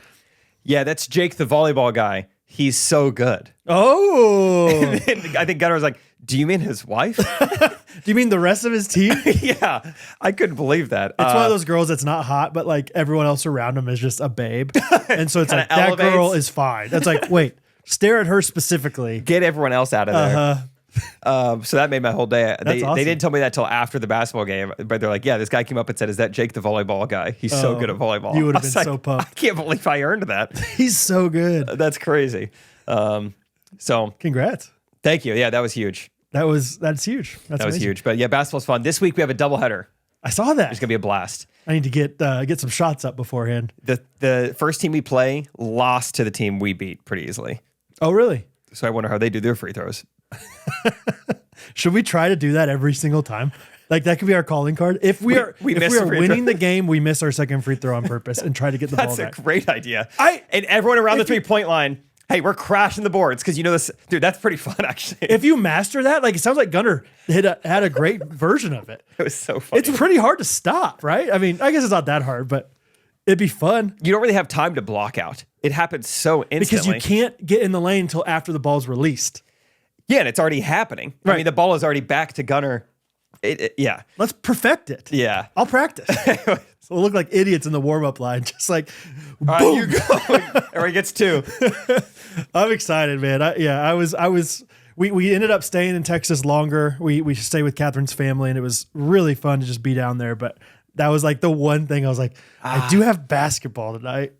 Yeah, that's Jake the volleyball guy. He's so good. Oh. And I think Gunner was like, "Do you mean his wife?" Do you mean the rest of his team? Yeah, I couldn't believe that. It's one of those girls that's not hot, but like everyone else around him is just a babe. And so it's like, that girl is fine. That's like, wait, stare at her specifically. Get everyone else out of there. So that made my whole day. They didn't tell me that till after the basketball game, but they're like, "Yeah, this guy came up and said, is that Jake the volleyball guy? He's so good at volleyball." You would have been so pumped. I can't believe I earned that. He's so good. That's crazy. So congrats. Thank you. Yeah, that was huge. That's huge. That was huge. But yeah, basketball's fun. This week we have a doubleheader. I saw that. It's gonna be a blast. I need to get some shots up beforehand. The first team we play lost to the team we beat pretty easily. Oh, really? So I wonder how they do their free throws. Should we try to do that every single time? Like that could be our calling card. If we are winning the game, we miss our second free throw on purpose and try to get the ball back. That's a great idea. And everyone around the 3-point line, hey, we're crashing the boards because you know this, dude. That's pretty fun, actually. If you master that, like it sounds like Gunner had a great version of it. It was so fun. It's pretty hard to stop, right? I mean, I guess it's not that hard, but it'd be fun. You don't really have time to block out. It happens so instantly because you can't get in the lane until after the ball's released. Yeah, and it's already happening. Right. I mean, the ball is already back to Gunner. Yeah. Let's perfect it. Yeah. I'll practice. So we'll look like idiots in the warm-up line, just like, boom. All right, you go. Everybody gets two. I'm excited, man. We ended up staying in Texas longer. We stayed with Catherine's family, and it was really fun to just be down there. But that was like the one thing I was like, I do have basketball tonight.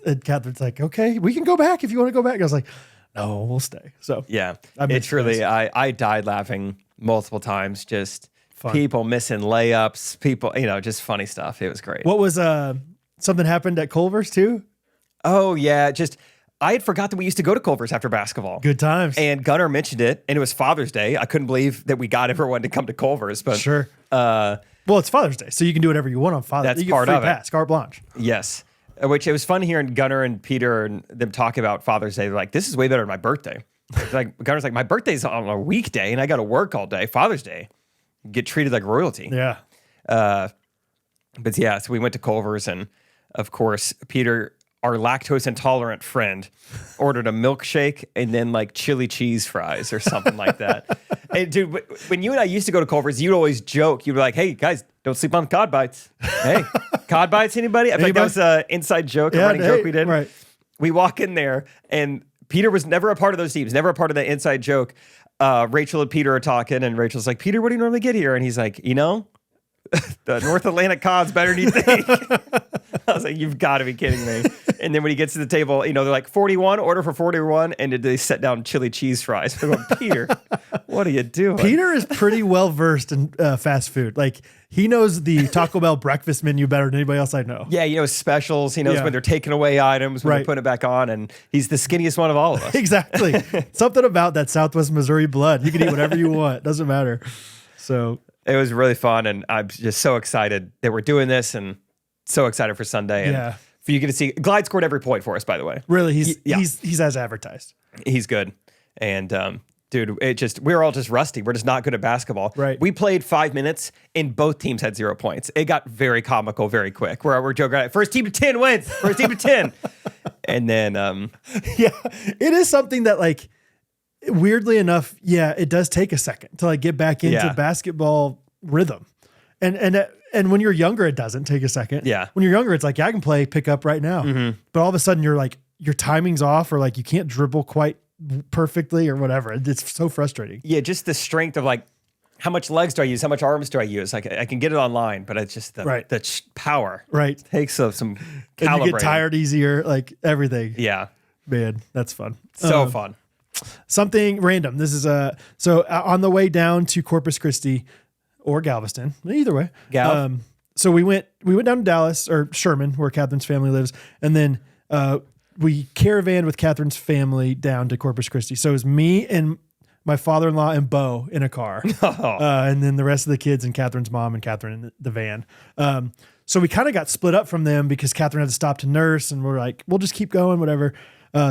And Catherine's like, okay, we can go back if you want to go back. I was like, no, we'll stay. So yeah, it's really, I died laughing multiple times. Just fun. People missing layups, people, just funny stuff. It was great. What was something happened at Culvers too? Oh yeah, I had forgot that we used to go to Culvers after basketball. Good times. And Gunner mentioned it, and it was Father's Day. I couldn't believe that we got everyone to come to Culvers, but sure. Well, it's Father's Day, so you can do whatever you want on Father's Day. That's part of it. Carte blanche. Yes. Which it was fun hearing Gunner and Peter and them talk about Father's Day. They're like, this is way better than my birthday. Like Gunner's like, my birthday's on a weekday and I got to work all day. Father's Day, get treated like royalty. Yeah. But yeah, so we went to Culver's and of course, Peter, our lactose intolerant friend, ordered a milkshake and then like chili cheese fries or something like that. And dude, when you and I used to go to Culver's, you'd always joke. You'd be like, hey guys, don't sleep on cod bites. Hey, cod bites, anybody? I think that was an inside joke, a running joke we did. Right. We walk in there and Peter was never a part of those teams, never a part of that inside joke. Rachel and Peter are talking and Rachel's like, Peter, what do you normally get here? And he's like, the North Atlantic cod's better than you think. I was like, you've got to be kidding me. And then when he gets to the table, they're like, 41, order for 41. And they set down chili cheese fries. I'm going, Peter, what are you doing? Peter is pretty well versed in fast food. Like he knows the Taco Bell breakfast menu better than anybody else I know. Yeah, he knows specials. He knows when they're taking away items, when they're putting it back on. And he's the skinniest one of all of us. Exactly. Something about that Southwest Missouri blood. You can eat whatever you want. Doesn't matter. So it was really fun. And I'm just so excited that we're doing this and so excited for Sunday. And for you to see, Glide scored every point for us, by the way. Really, he's as advertised. He's good. And dude, we're all just rusty. We're just not good at basketball. Right. We played 5 minutes and both teams had 0 points. It got very comical very quick. We're joking around. First team to 10 wins. First team to 10. And then it is something that like weirdly enough, it does take a second to like get back into basketball rhythm. And And when you're younger, it doesn't take a second. Yeah. When you're younger, it's like, yeah, I can play pickup right now. But all of a sudden you're like, your timing's off, or like you can't dribble quite perfectly or whatever. It's so frustrating. Yeah, just the strength of like, how much legs do I use? How much arms do I use? Like I can get it online, but it's just the power. Right. Takes some calibrating. And you get tired easier, like everything. Yeah. Man, that's fun. So fun. Something random. This is so on the way down to Corpus Christi or Galveston, either way. So we went down to Dallas or Sherman, where Catherine's family lives, and then we caravanned with Catherine's family down to Corpus Christi. So it was me and my father-in-law and Bo in a car, and then the rest of the kids and Catherine's mom and Catherine in the van. So we kind of got split up from them because Catherine had to stop to nurse, and we're like, we'll just keep going, whatever.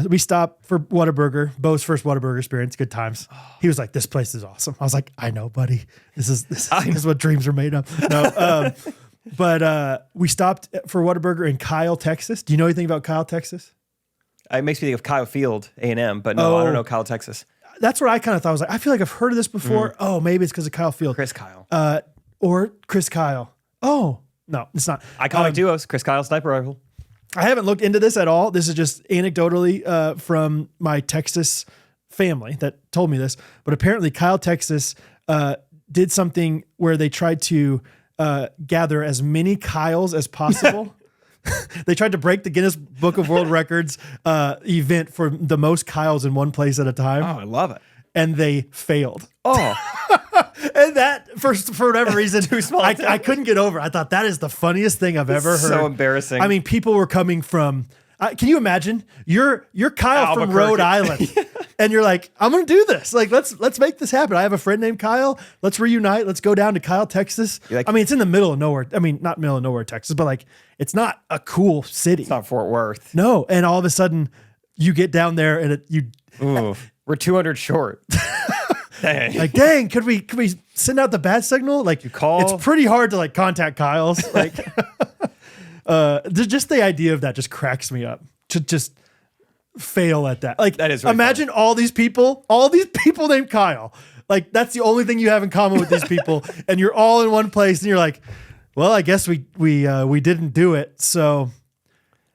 We stopped for Whataburger, Bo's first Whataburger experience. Good times. He was like, "This place is awesome." I was like, "I know, buddy. This is what dreams are made of." No, but we stopped for Whataburger in Kyle, Texas. Do you know anything about Kyle, Texas? It makes me think of Kyle Field, A&M, but no, I don't know Kyle, Texas. That's what I kind of thought. I was like, I feel like I've heard of this before. Oh, maybe it's because of Kyle Field. Chris Kyle. Or Chris Kyle. Oh, no, it's not. Iconic duos, Chris Kyle, sniper rifle. I haven't looked into this at all. This is just anecdotally from my Texas family that told me this. But apparently Kyle, Texas did something where they tried to gather as many Kyles as possible. They tried to break the Guinness Book of World Records event for the most Kyles in one place at a time. Oh, I love it. And they failed. Oh. And that, for whatever reason, Too small. I couldn't get over. I thought that is the funniest thing I've ever heard. So embarrassing. I mean, people were coming from, can you imagine? You're Kyle from Rhode Island. And you're like, I'm going to do this. Like, let's make this happen. I have a friend named Kyle. Let's reunite. Let's go down to Kyle, Texas. Like, I mean, it's in the middle of nowhere. I mean, not middle of nowhere, Texas, but like, it's not a cool city. It's not Fort Worth. No. And all of a sudden you get down there and Ooh, we're 200 short. Dang. Like, dang, could we send out the bat signal? Like, you call. It's pretty hard to like contact Kyle's. Like, just the idea of that just cracks me up. To just fail at that. Like, that is really imagine all these people named Kyle. Like, that's the only thing you have in common with these people, and you're all in one place, and you're like, well, I guess we didn't do it. So,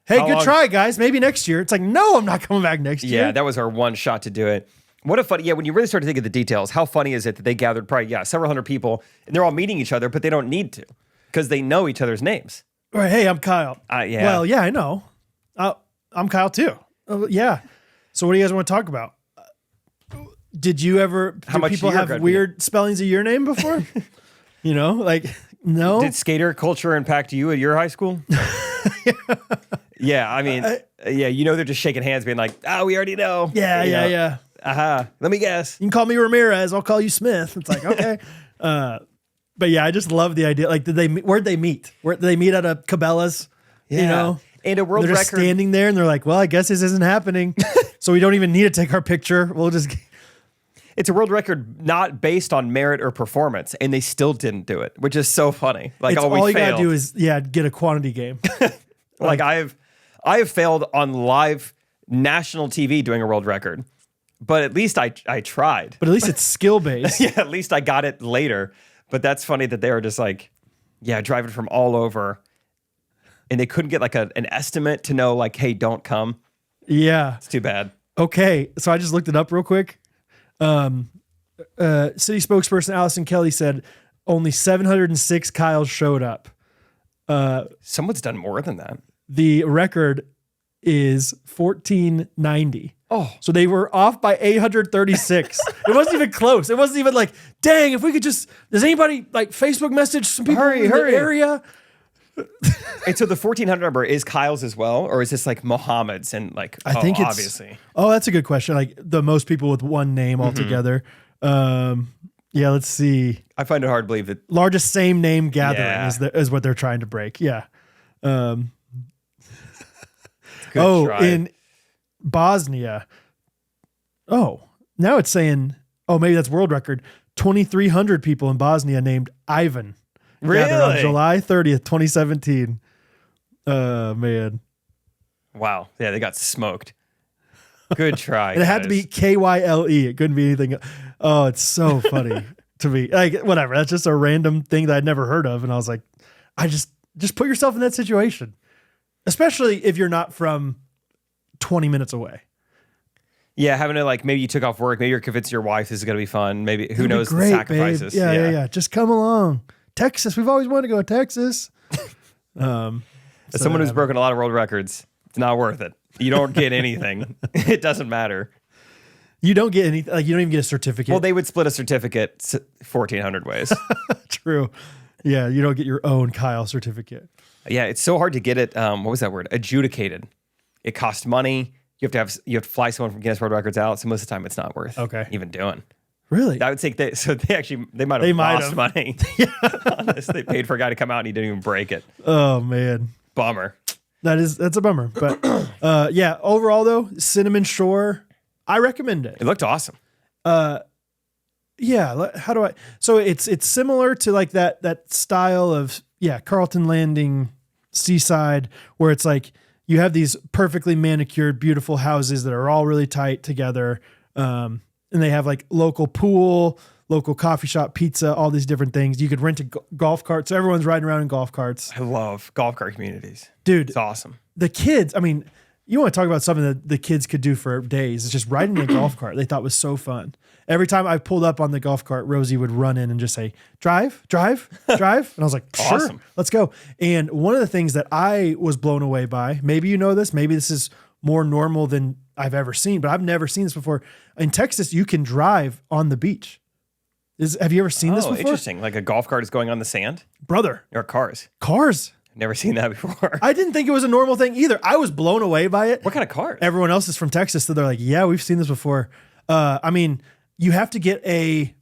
hey, good try, guys. Maybe next year. It's like, no, I'm not coming back next year. Yeah, that was our one shot to do it. What a funny, when you really start to think of the details, how funny is it that they gathered probably, several hundred people, and they're all meeting each other, but they don't need to because they know each other's names. All right, hey, I'm Kyle. Yeah. Well, yeah, I know. I'm Kyle too. Yeah. So what do you guys want to talk about? Did you ever, do people have weird spellings of your name before? You know, like, no. Did skater culture impact you at your high school? Yeah, I mean, they're just shaking hands being like, we already know. Yeah. Let me guess. You can call me Ramirez. I'll call you Smith. It's like, okay. But yeah, I just love the idea. Like, where'd they meet? Did they meet at a Cabela's? Yeah. You know? And a world record. They're just standing there and they're like, well, I guess this isn't happening. So we don't even need to take our picture. We'll just. It's a world record not based on merit or performance, and they still didn't do it, which is so funny. Like, all you gotta do is get a quantity game. Like, I have failed on live national TV doing a world record, but at least I tried. But at least it's skill based. Yeah, at least I got it later. But that's funny that they were just like, driving from all over, and they couldn't get like an estimate to know like, hey, don't come. Yeah, it's too bad. Okay, so I just looked it up real quick. City spokesperson Allison Kelly said only 706 Kyles showed up. Someone's done more than that. The record is 1490. Oh, so they were off by 836. It wasn't even close. It wasn't even like, dang, if we could just, does anybody like Facebook message some people in the area? And so the 1400 number is Kyle's as well, or is this like Muhammad's and like? I think it's obviously. Oh, that's a good question. Like the most people with one name altogether. Yeah, let's see. I find it hard to believe that largest same name gathering is what they're trying to break. Yeah. Try. In Bosnia. Oh, now it's saying, maybe that's world record. 2,300 people in Bosnia named Ivan. Really? On July 30th, 2017. Man. Wow. Yeah, they got smoked. Good try. And it had to be Kyle. It couldn't be anything. Oh, it's so funny to me. Like, whatever. That's just a random thing that I'd never heard of. And I was like, I just put yourself in that situation, especially if you're not from 20 minutes away. Yeah, having to like, maybe you took off work, maybe you're convinced your wife this is going to be fun. Maybe who knows great, the sacrifices. Babe. Yeah. Just come along. Texas. We've always wanted to go to Texas. As someone who's broken a lot of world records, it's not worth it. You don't get anything. It doesn't matter. You don't get anything. Like, you don't even get a certificate. Well, they would split a certificate 1,400 ways. True. Yeah, you don't get your own Kyle certificate. Yeah, it's so hard to get it. What was that word? Adjudicated. It costs money. You have to fly someone from Guinness World Records out. So most of the time, it's not worth even doing. Really? I would say they might have lost money on this. They paid for a guy to come out and he didn't even break it. Oh man, bummer. That's a bummer. But yeah, overall though, Cinnamon Shore, I recommend it. It looked awesome. Yeah. How do I? So it's similar to like that style of Carlton Landing, Seaside, where it's like you have these perfectly manicured, beautiful houses that are all really tight together. And they have like local pool, local coffee shop, pizza, all these different things. You could rent a golf cart. So everyone's riding around in golf carts. I love golf cart communities. Dude. It's awesome. The kids, I mean, you want to talk about something that the kids could do for days. It's just riding a golf cart. They thought was so fun. Every time I pulled up on the golf cart, Rosie would run in and just say, drive. And I was like, sure, awesome. Let's go. And one of the things that I was blown away by, maybe you know this, maybe this is more normal than I've ever seen, but I've never seen this before. In Texas, you can drive on the beach. Have you ever seen this before? Interesting. Like a golf cart is going on the sand? Brother. Or cars? Cars. Never seen that before. I didn't think it was a normal thing either. I was blown away by it. What kind of cars? Everyone else is from Texas, so they're like, yeah, we've seen this before. I mean, you have to get a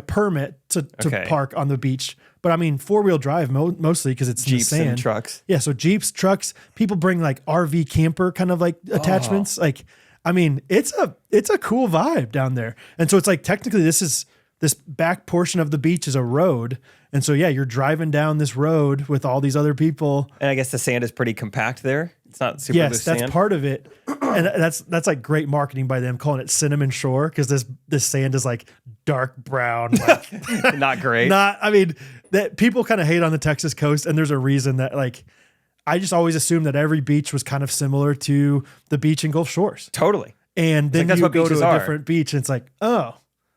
permit to park on the beach. But I mean, 4-wheel drive mostly because it's Jeeps in the sand. And trucks. Yeah, so Jeeps, trucks. People bring like RV camper kind of like attachments. Like, I mean, it's a cool vibe down there. And so it's like technically this back portion of the beach is a road. And so yeah, you're driving down this road with all these other people. And I guess the sand is pretty compact there. It's not super loose sand. Yes, that's part of it. And that's like great marketing by them calling it Cinnamon Shore because this sand is like dark brown. Like, not great. I mean, that people kind of hate on the Texas coast, and there's a reason that like I just always assumed that every beach was kind of similar to the beach in Gulf Shores. Totally. And then you go to a different beach, and it's like, oh,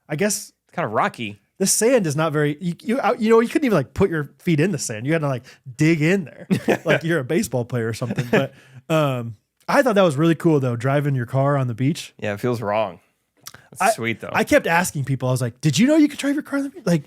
I guess it's kind of rocky. The sand is not very, you couldn't even like put your feet in the sand. You had to like dig in there like you're a baseball player or something. But I thought that was really cool though, driving your car on the beach. Yeah, it feels wrong. That's sweet though. I kept asking people, I was like, did you know you could drive your car on the beach? Like,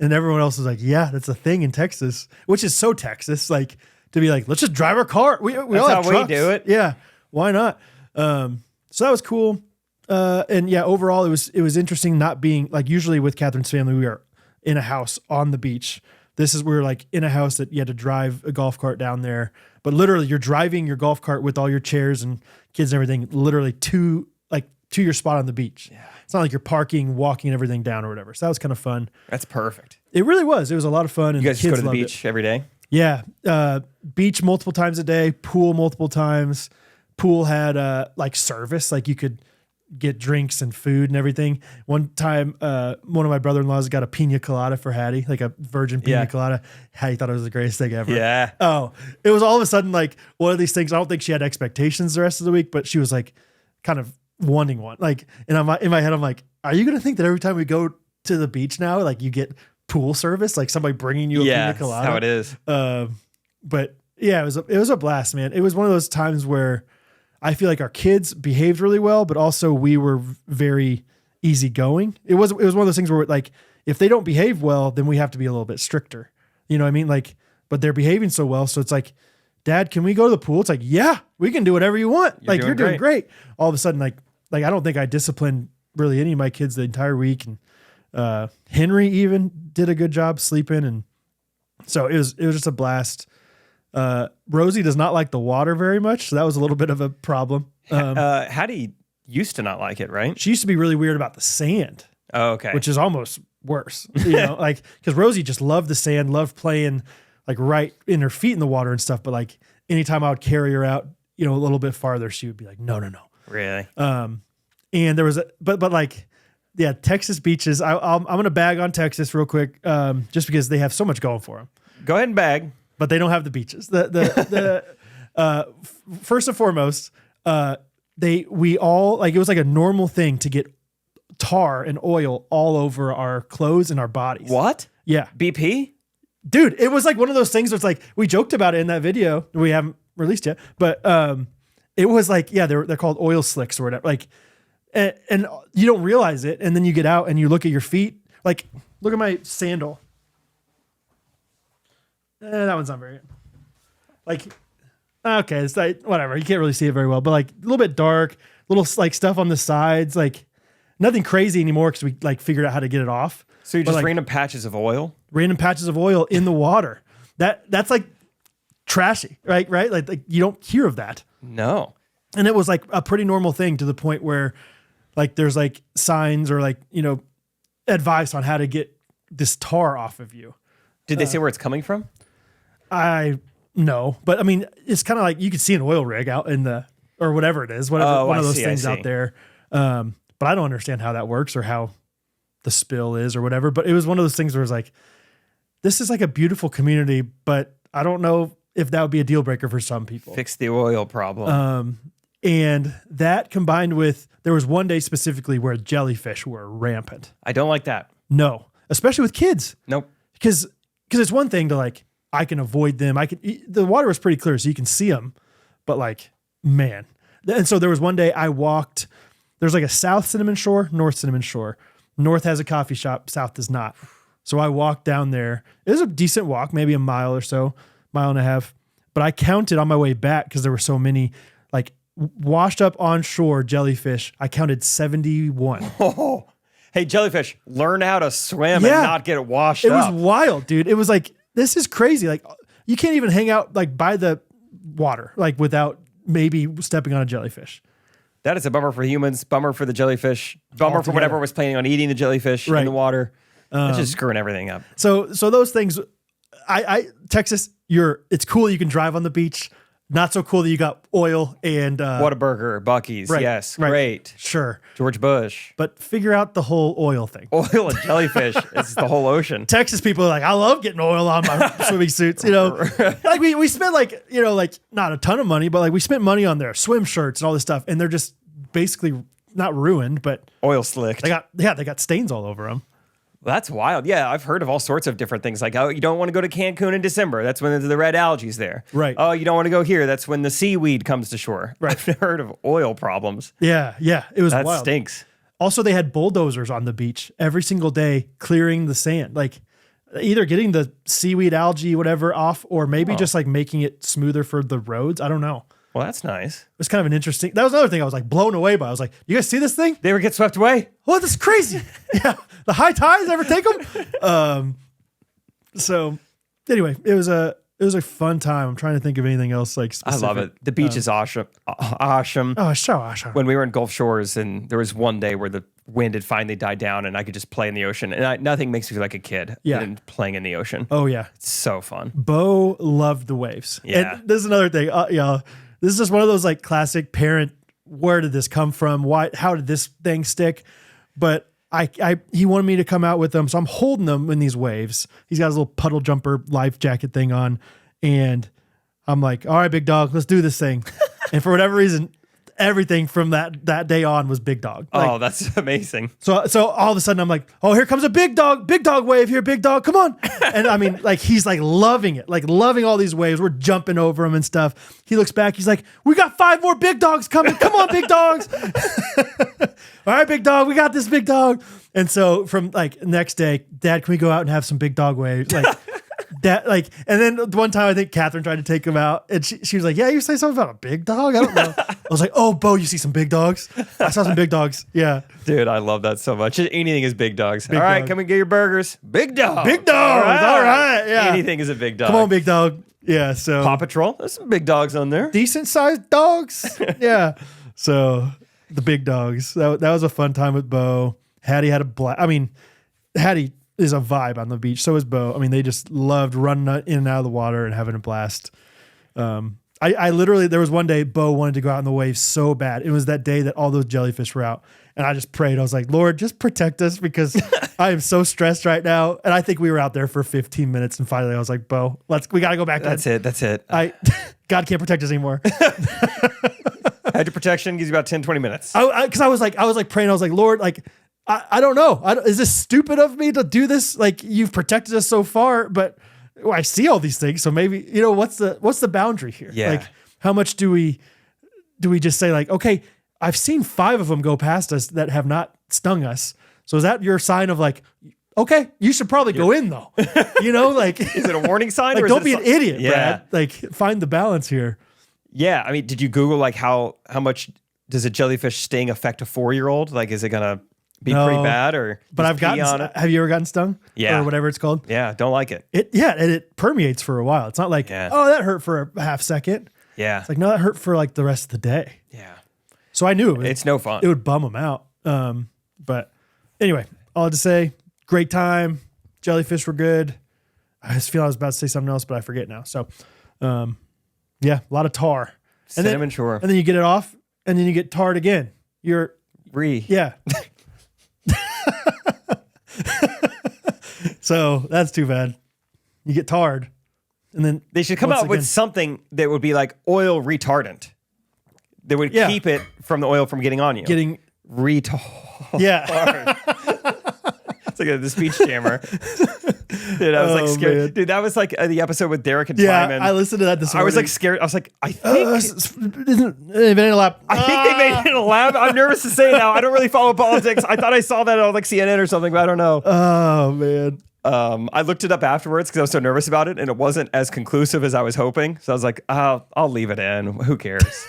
and everyone else was like, yeah, that's a thing in Texas, which is so Texas, like to be like, let's just drive our car. We all have trucks. We do it. Yeah. Why not? So that was cool. And yeah, overall it was interesting not being like, usually with Catherine's family, we are in a house on the beach. We're like in a house that you had to drive a golf cart down there, but literally you're driving your golf cart with all your chairs and kids and everything, literally to your spot on the beach. Yeah. It's not like you're parking, walking everything down or whatever. So that was kind of fun. That's perfect. It really was. It was a lot of fun. And you guys just go to the loved beach every day? Yeah. Beach multiple times a day, pool multiple times. Pool had like service, like you could get drinks and food and everything. One time, one of my brother-in-laws got a pina colada for Hattie, like a virgin pina colada. Hattie thought it was the greatest thing ever. Yeah. Oh, it was all of a sudden like one of these things. I don't think she had expectations the rest of the week, but she was like kind of wanting one. Like, and in my head, I'm like, are you going to think that every time we go to the beach now, like you get pool service, like somebody bringing you a pina colada? That's how it is. But yeah, it was a blast, man. It was one of those times where I feel like our kids behaved really well, but also we were very easygoing. It was one of those things where like, if they don't behave well, then we have to be a little bit stricter. You know what I mean? Like, but they're behaving so well. So it's like, Dad, can we go to the pool? It's like, yeah, we can do whatever you want. You're doing great. All of a sudden, like I don't think I disciplined really any of my kids the entire week. And Henry even did a good job sleeping. And so it was just a blast. Rosie does not like the water very much, so that was a little bit of a problem. Hattie used to not like it, right? She used to be really weird about the sand. Oh, okay. Which is almost worse, like because Rosie just loved the sand, loved playing like right in her feet in the water and stuff. But like anytime I would carry her out, a little bit farther, she would be like, no. Really? And there was but like, yeah, Texas beaches. I'm gonna bag on Texas real quick, just because they have so much going for them. Go ahead and bag. but they don't have the beaches. First and foremost, we all like, it was like a normal thing to get tar and oil all over our clothes and our bodies. What? Yeah. BP? Dude, it was like one of those things where it's like, we joked about it in that video we haven't released yet, but it was like, yeah, they're called oil slicks or whatever. Like, and you don't realize it. And then you get out and you look at your feet. Like, look at my sandal. That one's not very good. Like, okay, it's like, whatever. You can't really see it very well, but like a little bit dark, little like stuff on the sides, like nothing crazy anymore because we like figured out how to get it off. So you're just like, random patches of oil? Random patches of oil in the water. That's like trashy, right? Right? Like you don't hear of that. No. And it was like a pretty normal thing to the point where like there's like signs or like, you know, advice on how to get this tar off of you. Did they say where it's coming from? No, but I mean, it's kind of like you could see an oil rig out in the, or whatever it is, whatever, one of those things out there. But I don't understand how that works or how the spill is or whatever. But it was one of those things where it's like, this is like a beautiful community, but I don't know if that would be a deal breaker for some people. Fix the oil problem. And that combined with, there was one day specifically where jellyfish were rampant. I don't like that. No, especially with kids. Nope. Because it's one thing to like, I can avoid them. The water was pretty clear, so you can see them, but like, man. And so there was one day I walked, there's like a South Cinnamon Shore, North Cinnamon Shore. North has a coffee shop, South does not. So I walked down there. It was a decent walk, maybe a mile or so, mile and a half. But I counted on my way back because there were so many like washed up on shore jellyfish. I counted 71. Oh, hey, jellyfish, learn how to swim and not get washed up. It was wild, dude. It was like, this is crazy. Like you can't even hang out like by the water, like without maybe stepping on a jellyfish. That is a bummer for humans, bummer for the jellyfish, bummer for whatever was planning on eating the jellyfish in the water. It's just screwing everything up. So those things, Texas, it's cool you can drive on the beach. Not so cool that you got oil and Whataburger, Buc-ee's, yes, great. Sure. George Bush. But figure out the whole oil thing. Oil and jellyfish. It's the whole ocean. Texas people are like, I love getting oil on my swimming suits. You know, like we spent like, you know, like not a ton of money, but like we spent money on their swim shirts and all this stuff. And they're just basically not ruined, but oil slicked. They got stains all over them. That's wild. Yeah, I've heard of all sorts of different things. Like, oh, you don't want to go to Cancun in December. That's when the red algae's there. Right. Oh, you don't want to go here. That's when the seaweed comes to shore. Right. I've heard of oil problems. Yeah. It was that wild. Stinks. Also, they had bulldozers on the beach every single day clearing the sand. Like either getting the seaweed, algae, whatever off, or maybe just like making it smoother for the roads. I don't know. Well, that's nice. It was kind of an interesting. That was another thing I was like blown away by. I was like, "You guys see this thing? They ever get swept away? Oh, this is crazy! Yeah, the high tides ever take them?" So, anyway, it was a fun time. I'm trying to think of anything else like specific. I love it. The beach is awesome. Awesome. Oh, so awesome. When we were in Gulf Shores, and there was one day where the wind had finally died down, and I could just play in the ocean, and nothing makes me feel like a kid than playing in the ocean. Oh yeah, it's so fun. Bo loved the waves. Yeah, and this is another thing. Y'all. This is just one of those like classic parent, where did this come from? Why, how did this thing stick? But he wanted me to come out with them. So I'm holding them in these waves. He's got his little puddle jumper life jacket thing on. And I'm like, all right, big dog, let's do this thing. And for whatever reason, everything from that day on was big dog. Like, oh, that's amazing. So all of a sudden I'm like, oh, here comes a big dog wave here, big dog, come on. And I mean, like, he's like loving it, like loving all these waves. We're jumping over them and stuff. He looks back, he's like, we got 5 more big dogs coming. Come on, big dogs. All right, big dog, we got this, big dog. And so from like next day, Dad, can we go out and have some big dog waves? Like that, like, and then one time I think Catherine tried to take him out, and she was like, yeah, you say something about a big dog? I don't know. I was like, oh, Bo, you see some big dogs? I saw some big dogs. Yeah. Dude, I love that so much. Anything is big dogs. All right, come and get your burgers. Big dog. Big dog. All right. Yeah. Anything is a big dog. Come on, big dog. Yeah. So Paw Patrol. There's some big dogs on there. Decent sized dogs. Yeah. So the big dogs. That was a fun time with Bo. Hattie had a blast. I mean, Hattie is a vibe on the beach. So is Bo. I mean, they just loved running in and out of the water and having a blast. And I literally, there was one day Bo wanted to go out in the waves so bad. It was that day that all those jellyfish were out. And I just prayed. I was like, Lord, just protect us because I am so stressed right now. And I think we were out there for 15 minutes. And finally I was like, Bo, we got to go back. That's it. God can't protect us anymore. Hydro protection gives you about 10, 20 minutes. Cause I was like praying. I was like, Lord, like, I don't know. Is this stupid of me to do this? Like you've protected us so far, but I see all these things. So maybe, what's the boundary here? Yeah. Like how much do we just say like, okay, I've seen 5 of them go past us that have not stung us. So is that your sign of like, okay, you should probably go in though, like, is it a warning sign? Like, or don't be an idiot, yeah. Brad. Like find the balance here. Yeah. I mean, did you Google like how much does a jellyfish sting affect a 4-year-old? Like, is it going to be pretty bad or but I've gotten, on it? Have you ever gotten stung? Yeah. Or whatever it's called? Yeah. Don't like it. And it permeates for a while. It's not like, oh, that hurt for a half second. Yeah. It's like, no, that hurt for like the rest of the day. Yeah. So I knew it's no fun. It would bum them out. But anyway, all I had to say, great time. Jellyfish were good. I just feel I was about to say something else, but I forget now. So, yeah, a lot of tar. Cinnamon Shore. And then you get it off, and then you get tarred again. Yeah. So that's too bad. You get tarred, and then they should come out with something that would be like oil retardant. That would keep it from the oil from getting on you. Getting retarded. Yeah. It's like the speech jammer. Dude, I was like scared. Man. Dude, that was like the episode with Derek and Timon. I listened to that this morning. I was like scared. I was like, I think they made it in a lab. I think they made it in a lab. I'm nervous to say now. I don't really follow politics. I thought I saw that on like CNN or something, but I don't know. Oh man. I looked it up afterwards because I was so nervous about it, and it wasn't as conclusive as I was hoping. So I was like, I'll leave it in. Who cares?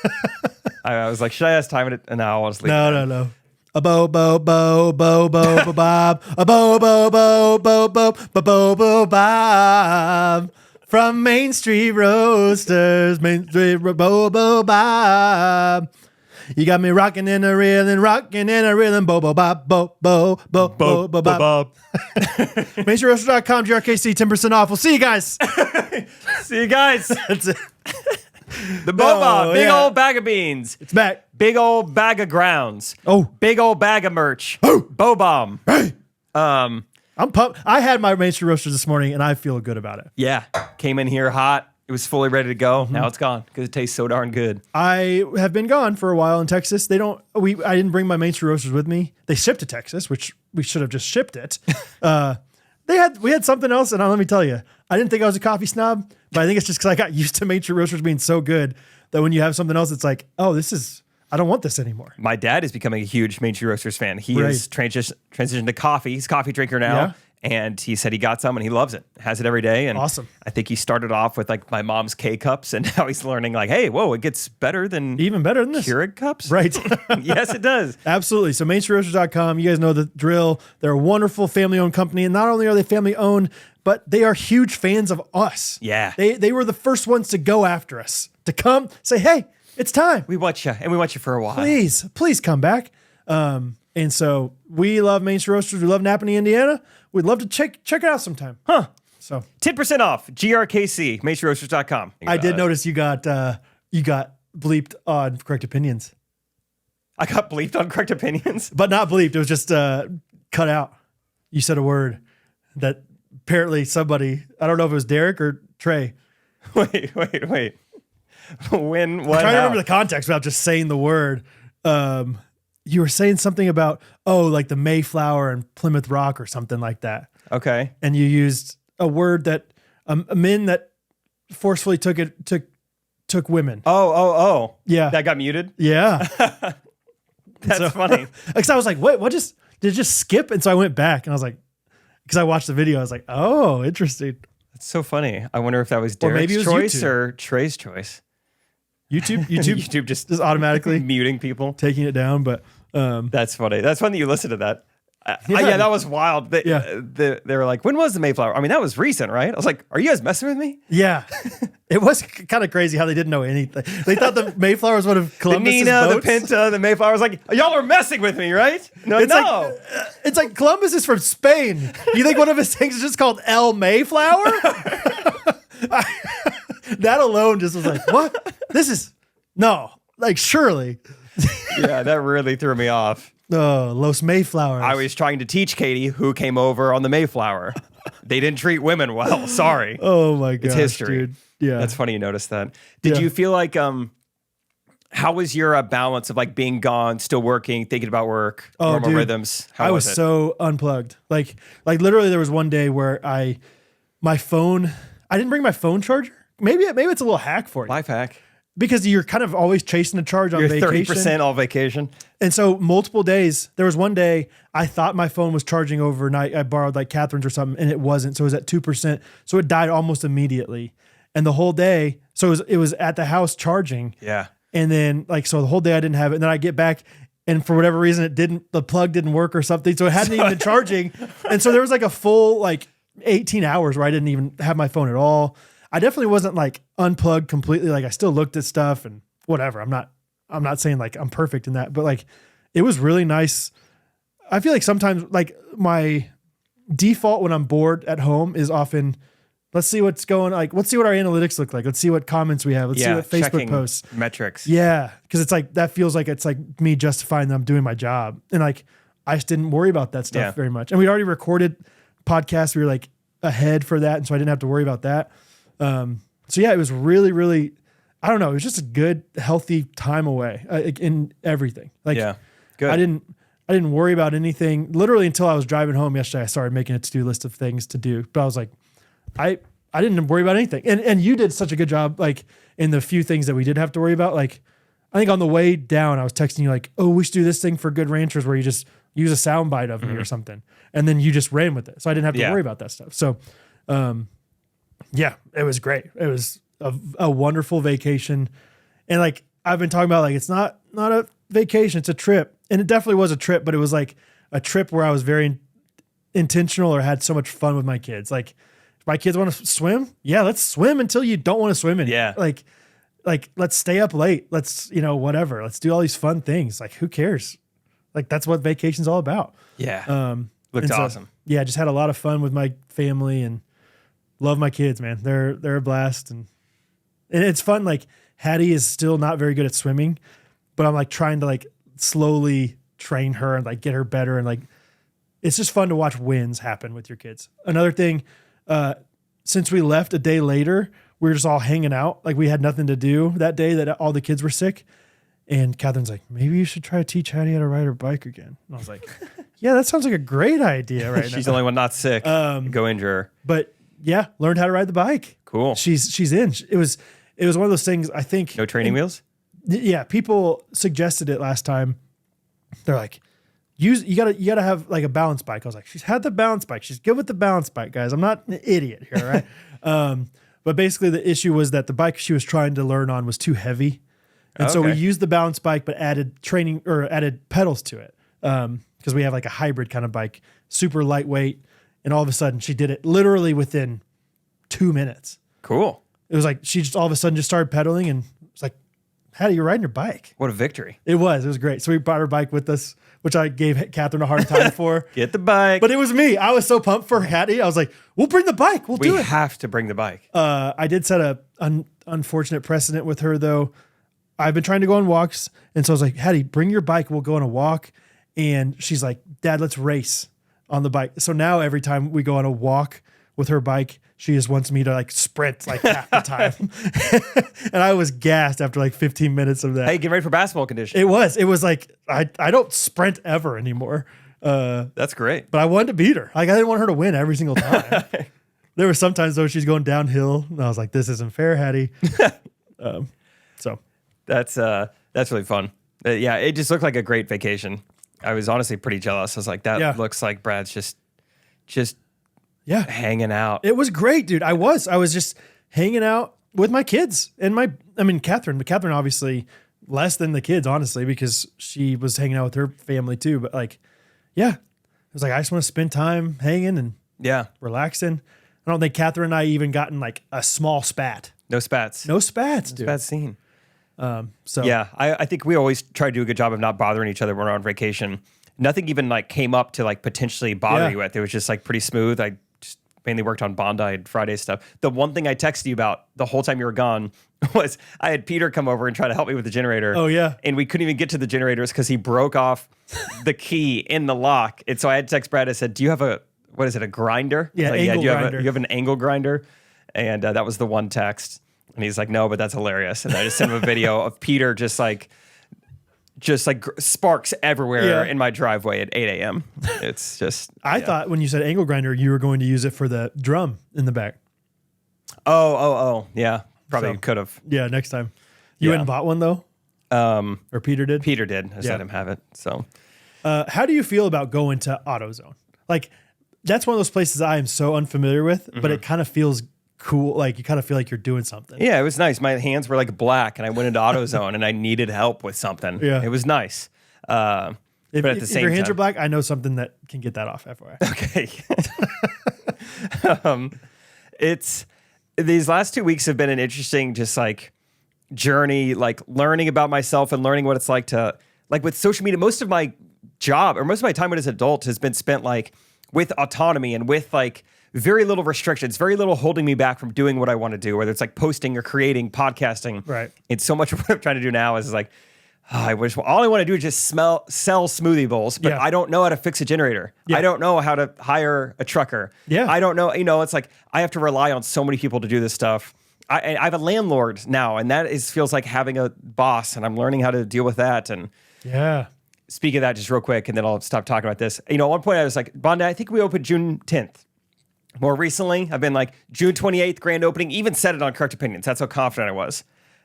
I was like, should I ask Timon? And now I'll just leave it in. No. A bo bo bo bo bo bo bob. A bo bo bo bo bo bo bo bo bob. From Main Street Roasters, Main Street bo bo bob. You got me rocking in a rhythm, bo bo bob, bo bo bo bo bo bob. MainStreetRoasters.com, GRKC, 10% off. We'll see you guys. See you guys. That's it. The boba, big old bag of beans. It's back. Big old bag of grounds. Oh. Big old bag of merch. Oh. Bo-bomb. Hey. I'm pumped. I had my Main Street Roasters this morning, and I feel good about it. Yeah. Came in here hot. It was fully ready to go. Now it's gone because it tastes so darn good. I have been gone for a while in Texas. I didn't bring my Main Street Roasters with me. They shipped to Texas, which we should have just shipped it. We had something else, and let me tell you, I didn't think I was a coffee snob, but I think it's just because I got used to Main Street Roasters being so good that when you have something else, it's like, oh, I don't want this anymore. My dad is becoming a huge Main Street Roasters fan. He is transitioned to coffee. He's a coffee drinker now. Yeah. And he said he got some and he loves it. Has it every day. And awesome. I think he started off with like my mom's K-cups, and now he's learning like, hey, whoa, it gets even better than this. Keurig cups? Right. Yes, it does. Absolutely. So MainStreetRoasters.com, you guys know the drill. They're a wonderful family-owned company. And not only are they family-owned, but they are huge fans of us. Yeah. They were the first ones to go after us, to come say, hey, it's time. We want you, and we want you for a while. Please come back. And so we love Main Street Roasters. We love Napanee, Indiana. We'd love to check it out sometime. So 10% off, GRKC, MainStreetRoasters.com. I did notice you got bleeped on Correct Opinions. I got bleeped on Correct Opinions? But not bleeped. It was just cut out. You said a word that apparently somebody, I don't know if it was Derek or Trey. Wait. When? What? I'm trying to remember the context without just saying the word. You were saying something about, like the Mayflower and Plymouth Rock or something like that. Okay. And you used a word that men that forcefully took women. Oh. Yeah. That got muted? Yeah. That's funny. Because I was like, wait, did it just skip? And so I went back and I was like, because I watched the video, I was like, oh, interesting. That's so funny. I wonder if that was Derek's choice YouTube. or Trey's choice. YouTube just automatically muting people, taking it down. But that's funny. That's funny that you listened to that. Yeah, that was wild. They were like, when was the Mayflower? I mean, that was recent, right? I was like, are you guys messing with me? Yeah. It was kind of crazy how they didn't know anything. They thought the Mayflower was one of Columbus's boats. The Pinta, the Mayflower was like, y'all are messing with me, right? No. It's like Columbus is from Spain. You think one of his things is just called El Mayflower? That alone just was like, what? This is no, like surely. Yeah, that really threw me off. Oh, Los Mayflowers. I was trying to teach Katie who came over on the Mayflower. They didn't treat women well. Sorry. Oh my god, it's history. Dude. Yeah, that's funny you noticed that. Did you feel like how was your balance of like being gone, still working, thinking about work, normal rhythms? How I was so unplugged. Like literally, there was one day where my phone. I didn't bring my phone charger. Maybe it's a little hack for you. Life hack. Because you're kind of always chasing a charge on vacation. You're 30% all vacation. And so multiple days, there was one day I thought my phone was charging overnight. I borrowed like Catherine's or something and it wasn't. So it was at 2%. So it died almost immediately. And the whole day, so it was at the house charging. Yeah. And then so the whole day I didn't have it. And then I get back and for whatever reason, the plug didn't work or something. So it hadn't even been charging. And so there was like a full 18 hours where I didn't even have my phone at all. I definitely wasn't like unplugged completely. Like I still looked at stuff and whatever. I'm not saying like I'm perfect in that, but like it was really nice. I feel like sometimes like my default when I'm bored at home is often let's see what's going let's see what our analytics look like. Let's see what comments we have. Let's see what Facebook posts. Metrics. Yeah. Cause it's like that feels like it's like me justifying that I'm doing my job. And like I just didn't worry about that stuff very much. And we'd already recorded podcasts. We were like ahead for that. And so I didn't have to worry about that. So yeah, it was really, really, I don't know. It was just a good, healthy time away in everything. Like, yeah, good. I didn't worry about anything literally until I was driving home yesterday. I started making a to-do list of things to do, but I was like, I didn't worry about anything. And you did such a good job. Like in the few things that we did have to worry about, like, I think on the way down, I was texting you like, oh, we should do this thing for Good Ranchers where you just use a sound bite of me or something. And then you just ran with it. So I didn't have to worry about that stuff. So, yeah, it was great. It was a wonderful vacation. And like, I've been talking about like, it's not a vacation, it's a trip. And it definitely was a trip, but it was like a trip where I was very intentional or had so much fun with my kids. Like if my kids want to swim. Yeah. Let's swim until you don't want to swim anymore. Yeah. Like let's stay up late. Let's, whatever. Let's do all these fun things. Like who cares? Like that's what vacation's all about. Yeah. Looked awesome. Yeah. Just had a lot of fun with my family and love my kids, man. They're a blast. And it's fun. Like Hattie is still not very good at swimming, but I'm like trying to like slowly train her and like get her better. And like, it's just fun to watch wins happen with your kids. Another thing, since we left a day later, we were just all hanging out. Like we had nothing to do that day that all the kids were sick. And Catherine's like, maybe you should try to teach Hattie how to ride her bike again. And I was like, yeah, that sounds like a great idea right now. She's the only one not sick. Go injure her. But yeah, learned how to ride the bike. Cool. She's in. It was one of those things, I think. No training wheels? Yeah, people suggested it last time. They're like, you gotta have like a balance bike. I was like, she's had the balance bike. She's good with the balance bike, guys. I'm not an idiot here, right? But basically the issue was that the bike she was trying to learn on was too heavy. And so we used the balance bike, but added pedals to it. Because we have like a hybrid kind of bike, super lightweight. And all of a sudden she did it literally within 2 minutes. Cool. It was like, she just all of a sudden just started pedaling and it's like, Hattie, you're riding your bike. What a victory. It was great. So we brought her bike with us, which I gave Catherine a hard time for. Get the bike. But it was me. I was so pumped for Hattie. I was like, we'll bring the bike. We'll do it. We have to bring the bike. I did set an unfortunate precedent with her though. I've been trying to go on walks. And so I was like, Hattie, bring your bike. We'll go on a walk. And she's like, Dad, let's race on the bike. So now every time we go on a walk with her bike, she just wants me to like sprint like half the time. And I was gassed after like 15 minutes of that. Hey, get ready for basketball conditioning. It was like, I don't sprint ever anymore. That's great. But I wanted to beat her. Like I didn't want her to win every single time. There were sometimes though she's going downhill and I was like, this isn't fair, Hattie. So that's really fun. Yeah. It just looked like a great vacation. I was honestly pretty jealous. I was like, that looks like Brad's just hanging out. It was great, dude. I was just hanging out with my kids and Catherine. But Catherine obviously less than the kids, honestly, because she was hanging out with her family too. But like, yeah, it was like I just want to spend time hanging and relaxing. I don't think Catherine and I even gotten like a small spat. No spats. No spats, dude. Spat scene. So yeah, I think we always try to do a good job of not bothering each other when we're on vacation. Nothing even like came up to like potentially bother you with. It was just like pretty smooth. I just mainly worked on Bondi and Friday stuff. The one thing I texted you about the whole time you were gone was I had Peter come over and try to help me with the generator. Oh, yeah. And we couldn't even get to the generators because he broke off the key in the lock. And so I had to text Brad. I said, do you have a grinder? Yeah, like, angle do you grinder. you have an angle grinder? And that was the one text. And he's like, no, but that's hilarious. And I just sent him a video of Peter just like sparks everywhere in my driveway at 8 a.m. It's just. I thought when you said angle grinder, you were going to use it for the drum in the back. Oh. Yeah. Probably could have. Yeah, next time. You went and bought one, though? Or Peter did? Peter did. I just let him have it. So, how do you feel about going to AutoZone? Like, that's one of those places I am so unfamiliar with, but it kind of feels cool. Like, you kind of feel like you're doing something. Yeah, it was nice. My hands were like black, and I went into AutoZone, and I neaded help with something. Yeah. It was nice. But at the same time, your hands are black, I know something that can get that off, FYI. Okay. It's these last 2 weeks have been an interesting, just like journey, like learning about myself and learning what it's like to, like with social media. Most of my job or most of my time as an adult has been spent like with autonomy and with like very little restrictions, very little holding me back from doing what I want to do, whether it's like posting or creating, podcasting. Right. And so much of what I'm trying to do now is like, I wish all I want to do is just sell smoothie bowls, but I don't know how to fix a generator. I don't know how to hire a trucker. I don't know. It's like I have to rely on so many people to do this stuff. I have a landlord now, and that feels like having a boss, and I'm learning how to deal with that. And speaking of that, just real quick, and then I'll stop talking about this. At one point I was like, Bondi, I think we opened June 10th. More recently, I've been like June 28th, grand opening, even said it on Correct Opinions. That's how confident I was.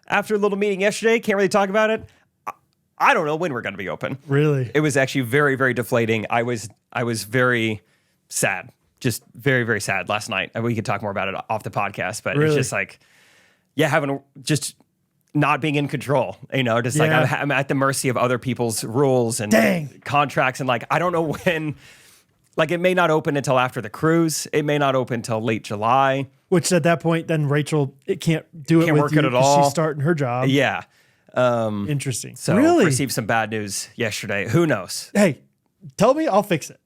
After a little meeting yesterday, can't really talk about it. I don't know when we're going to be open. Really? It was actually very, very deflating. I was very sad, just very, very sad last night. And we could talk more about it off the podcast, but it's just like, just not being in control, just like I'm at the mercy of other people's rules and contracts. And like, I don't know when, like it may not open until after the cruise. It may not open until late July. Which at that point, then Rachel, it can't do it can't with work you it at all. She's starting her job. Yeah. Interesting. So really? Received some bad news yesterday. Who knows? Hey, tell me, I'll fix it.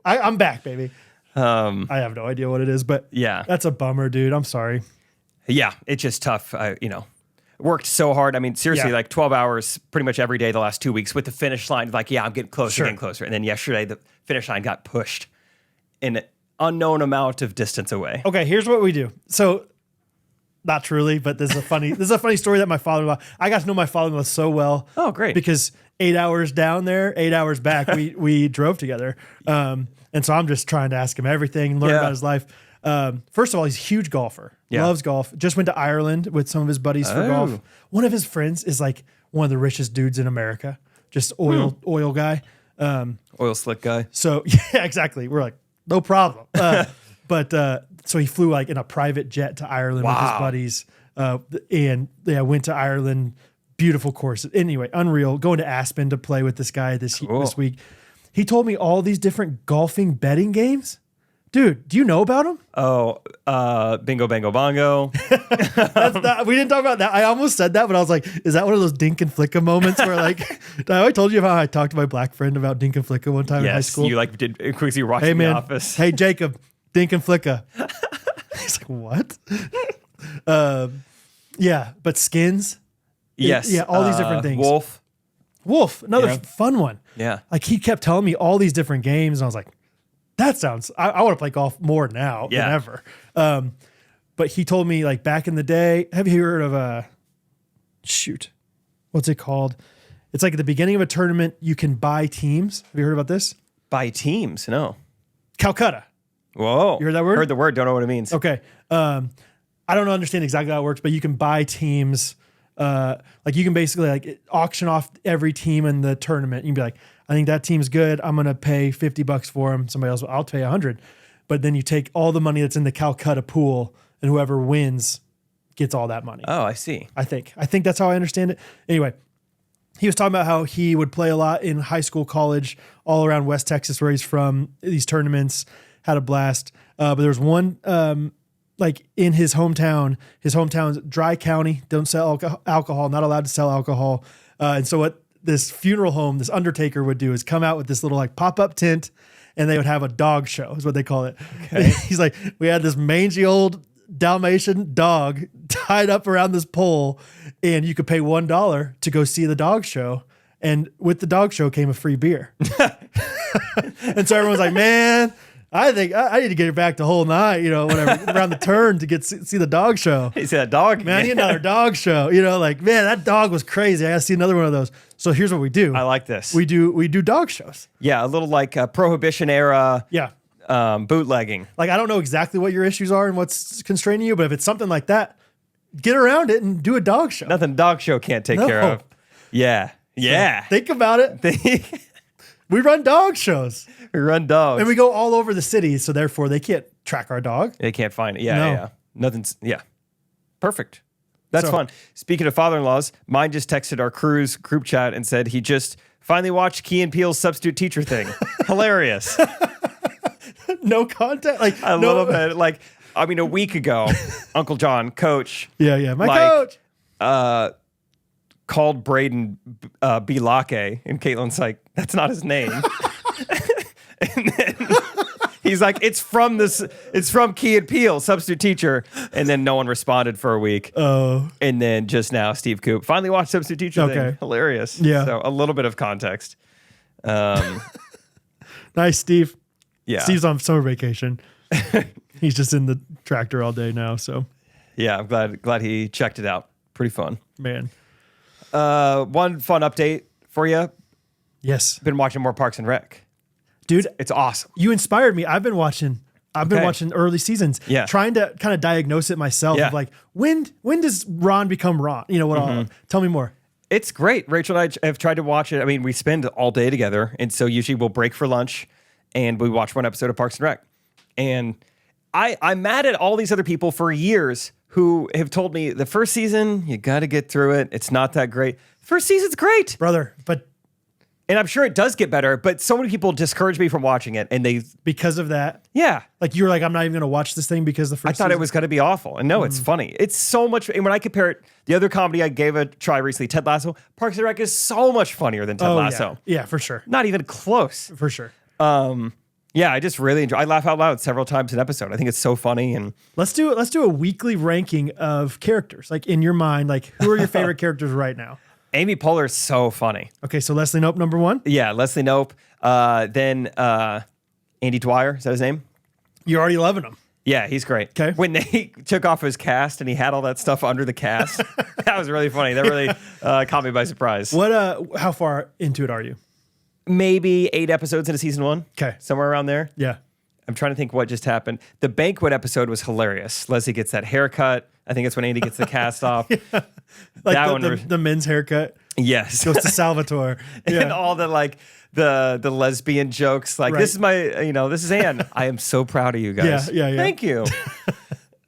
I'm back, baby. I have no idea what it is, but that's a bummer, dude. I'm sorry. Yeah, it's just tough. Worked so hard. I mean, seriously, like 12 hours pretty much every day the last 2 weeks with the finish line. Like, I'm getting closer, getting closer. And then yesterday, the finish line got pushed an unknown amount of distance away. Okay, here's what we do. So, not truly, but this is a funny story that my father-in-law, I got to know my father-in-law so well. Oh, great. Because 8 hours down there, 8 hours back, we drove together. And so I'm just trying to ask him everything, learn about his life. First of all, he's a huge golfer. Loves golf. Just went to Ireland with some of his buddies for golf. One of his friends is like one of the richest dudes in America. Just oil guy. Oil slick guy. So, yeah, exactly. We're like, no problem. So he flew like in a private jet to Ireland with his buddies. And went to Ireland. Beautiful course. Anyway, unreal. Going to Aspen to play with this guy this week. He told me all these different golfing betting games. Dude, do you know about them? Oh, Bingo, Bango, Bongo. We didn't talk about that. I almost said that, but I was like, is that one of those Dink and Flicka moments where like, I told you how I talked to my black friend about Dink and Flicka one time in high school? You like did quickly watching The Office. Hey, Jacob, Dink and Flicka. He's like, what? But skins. Yes. All these different things. Wolf, another fun one. Yeah. Like he kept telling me all these different games, and I was like, that sounds, I want to play golf more now than ever. But he told me like back in the day, have you heard of what's it called? It's like at the beginning of a tournament, you can buy teams. Have you heard about this? Buy teams? No. Calcutta. Whoa. You heard that word? Heard the word, don't know what it means. Okay. I don't understand exactly how it works, but you can buy teams. Like you can basically like auction off every team in the tournament. You can be like, I think that team's good. I'm going to pay $50 for them. Somebody else, I'll pay 100. But then you take all the money that's in the Calcutta pool and whoever wins gets all that money. Oh, I see. I think that's how I understand it. Anyway, he was talking about how he would play a lot in high school, college, all around West Texas where he's from, these tournaments, had a blast. But there was one, like in his hometown's dry county, don't sell alcohol, not allowed to sell alcohol. And so what this funeral home, this undertaker would do is come out with this little like pop-up tent and they would have a dog show, is what they call it. Okay. He's like, we had this mangy old Dalmatian dog tied up around this pole, and you could pay $1 to go see the dog show. And with the dog show came a free beer. And so everyone's like, man, I think I need to get it back the whole night, whatever, around the turn to see the dog show. He said, dog? Man, I need another dog show. Like, man, that dog was crazy. I got to see another one of those. So here's what we do. I like this. We do dog shows. Yeah, a little like Prohibition era. Yeah. Bootlegging. Like, I don't know exactly what your issues are and what's constraining you, but if it's something like that, get around it and do a dog show. Nothing a dog show can't take care of. Yeah. Yeah. So think about it. We run dog shows. We run dogs. And we go all over the city, so therefore they can't track our dog. They can't find it. Yeah, yeah. Nothing's, yeah. Perfect. That's fun. Speaking of father-in-laws, mine just texted our crew's group chat and said he just finally watched Key and Peele's substitute teacher thing. Hilarious. No contact. Like, I love it. Like, I mean, a week ago, Uncle John, coach. Yeah. My coach. Called Braden Bilake, and Caitlin's like, that's not his name. And then he's like, it's from Key and Peele, substitute teacher. And then no one responded for a week. Oh. And then just now, Steve Coop finally watched substitute teacher thing. Hilarious. Yeah. So a little bit of context. Nice, Steve. Yeah. Steve's on summer vacation. He's just in the tractor all day now. So yeah, I'm glad he checked it out. Pretty fun. Man. One fun update for you. Yes. Been watching more Parks and Rec. Dude, it's awesome. You inspired me. I've been watching early seasons. Yeah. Trying to kind of diagnose it myself. Yeah. Of like, when does Ron become Ron? Tell me more. It's great. Rachel and I have tried to watch it. I mean, we spend all day together. And so usually we'll break for lunch and we watch one episode of Parks and Rec. And I'm mad at all these other people for years who have told me the first season, you got to get through it. It's not that great. First season's great. Brother, and I'm sure it does get better, but so many people discourage me from watching it. And because of that? Yeah. Like you were like, I'm not even going to watch this thing because the first I thought it was going to be awful. And no, it's funny. It's so much. And when I compare it, the other comedy I gave a try recently, Ted Lasso, Parks and Rec is so much funnier than Ted Lasso. Yeah, for sure. Not even close. For sure. Yeah, I just really enjoy. I laugh out loud several times an episode. I think it's so funny. And let's do a weekly ranking of characters. Like in your mind, like who are your favorite characters right now? Amy Poehler is so funny. Okay, so Leslie Knope, number one? Yeah, Leslie Knope. Then Andy Dwyer, is that his name? You're already loving him. Yeah, he's great. Okay. When they took off his cast and he had all that stuff under the cast, that was really funny. That really caught me by surprise. How far into it are you? Maybe 8 episodes into season 1. Okay. Somewhere around there. Yeah. I'm trying to think what just happened. The banquet episode was hilarious. Leslie gets that haircut. I think it's when Andy gets the cast off. Yeah. Like the men's haircut. Yes. Goes to Salvatore. Yeah. And all the like the lesbian jokes. Like, this is my, this is Anne. I am so proud of you guys. Yeah. Thank you.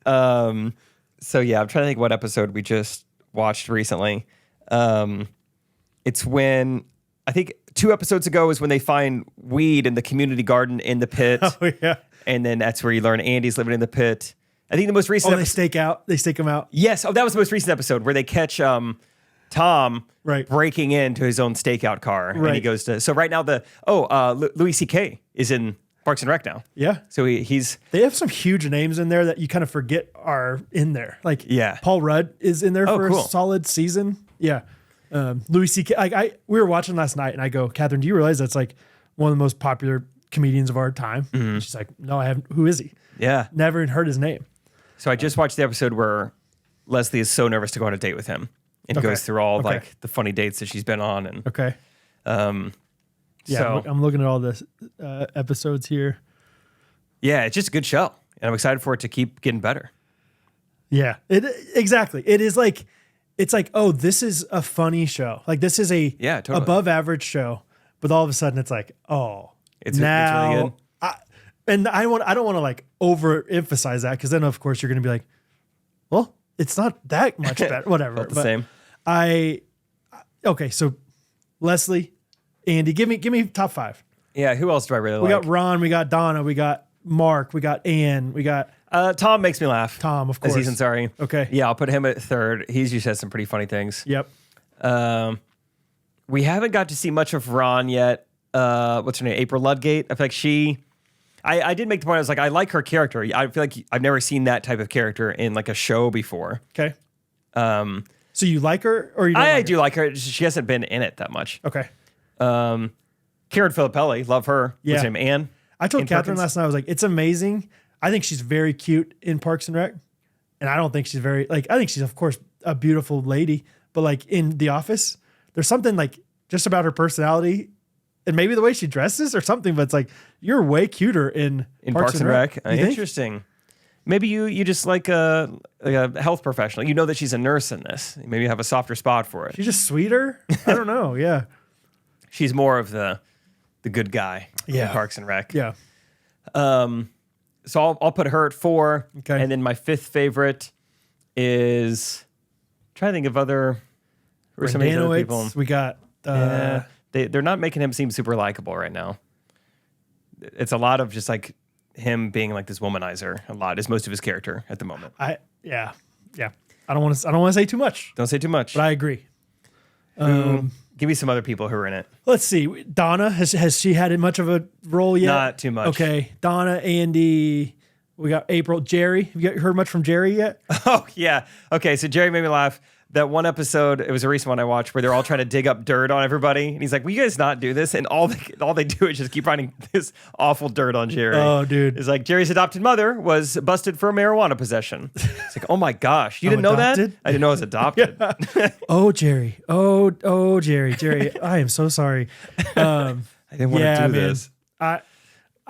So yeah, I'm trying to think what episode we just watched recently. It's when, I think 2 episodes ago is when they find weed in the community garden in the pit. Oh, yeah. And then that's where you learn Andy's living in the pit. I think the most recent they stake him out. Yes. Oh, that was the most recent episode where they catch Tom breaking into his own stakeout car. Right. And he goes to, so right now Louis C.K. is in Parks and Rec now. Yeah. So they have some huge names in there that you kind of forget are in there. Like Paul Rudd is in there for a solid season. Yeah. Louis C.K. We were watching last night and I go, Catherine, do you realize that's like one of the most popular comedians of our time? Mm-hmm. She's like, no, I haven't. Who is he? Yeah. Never even heard his name. So I just watched the episode where Leslie is so nervous to go on a date with him and goes through all like the funny dates that she's been on. And so I'm looking at all the episodes here. Yeah, it's just a good show. And I'm excited for it to keep getting better. Yeah, exactly. It is like, it's like, oh, this is a funny show. Like this is a above average show. But all of a sudden it's like, oh, it's really good. I don't want to like overemphasize that because then of course you're going to be like, well, it's not that much better. Whatever. But the same. Okay, so Leslie, Andy, give me top 5. Yeah, who else do I really like? We got Ron, we got Donna, we got Mark, we got Ann, we got Tom makes me laugh. Tom, of course. Aziz Ansari. Okay. Yeah, I'll put him at 3rd. He's just says some pretty funny things. Yep. We haven't got to see much of Ron yet. what's her name? April Ludgate. I feel like I did make the point. I was like, I like her character. I feel like I've never seen that type of character in like a show before. Okay. So you like her, or you don't I like do like her. She hasn't been in it that much. her? Okay. Karen Filippelli, love her. Yeah. What's her name? Anne. I told Ann Catherine Perkins? last night, I was like, it's amazing. I think she's very cute in Parks and Rec. And I don't think she's very, like, I think she's, of course, a beautiful lady. But, like, in The Office, there's something, like, just about her personality and maybe the way she dresses or something. But it's like, you're way cuter in Parks and Rec. You think? Interesting. Maybe you just like a health professional. You know that she's a nurse in this. Maybe you have a softer spot for it. She's just sweeter. I don't know. Yeah. She's more of the good guy in Yeah. Parks and Rec. Yeah. So I'll put her at 4. Okay. And then my 5th favorite is trying to think of other who are some of these other people. Randanowitz. We got, They're not making him seem super likable right now. It's a lot of just like him being like this womanizer. A lot is most of his character at the moment. yeah. I don't want to say too much, Don't say too much. but I agree. Give me some other people who are in it. Let's see. Donna, has she had much of a role yet? Not too much. Okay. Donna, Andy, we got April, Jerry. Have you heard much from Jerry yet? Oh, yeah. Okay, so Jerry made me laugh. That one episode, it was a recent one I watched, where they're all trying to dig up dirt on everybody. And he's like, will you guys not do this? And all they do is just keep finding this awful dirt on Jerry. Oh, dude. It's like, Jerry's adopted mother was busted for marijuana possession. It's like, oh my gosh. You didn't know adopted? that? I didn't know I was adopted. Oh, Jerry. Oh, Jerry. Jerry, I am so sorry. I didn't want to do man. this. I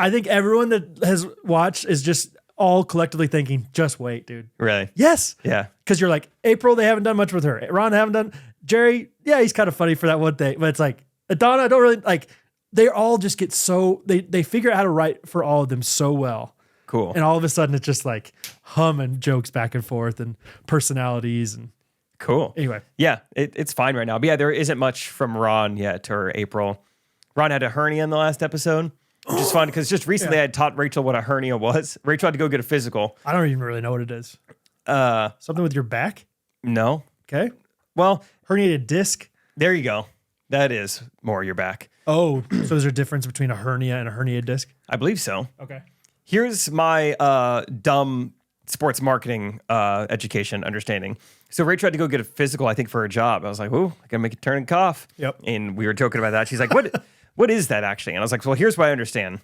think everyone that has watched is just all collectively thinking, just wait, dude. Really? Yes. Yeah. Because you're like, April, they haven't done much with her. Ron, haven't done. Jerry, yeah, he's kind of funny for that one thing. But it's like, Donna, I don't really like, they all just get so, they figure out how to write for all of them so well. Cool. And all of a sudden it's just like humming jokes back and forth and personalities. And Cool. anyway. Yeah, it's fine right now. But yeah, there isn't much from Ron yet or April. Ron had a hernia in the last episode, which is fun because just recently I had taught Rachel what a hernia was. Rachel had to go get a physical. I don't even really know what it is. Something with your back? No. Okay. Well, Herniated disc? there you go. That is more your back. Oh, so is there a difference between a hernia and a herniated disc? I believe so. Okay. Here's my dumb sports marketing education understanding. So Rachel had to go get a physical, I think, for her job. I was like, ooh, I gotta make it turn and cough. Yep. And we were joking about that. She's like, what is that actually? And I was like, well, here's what I understand.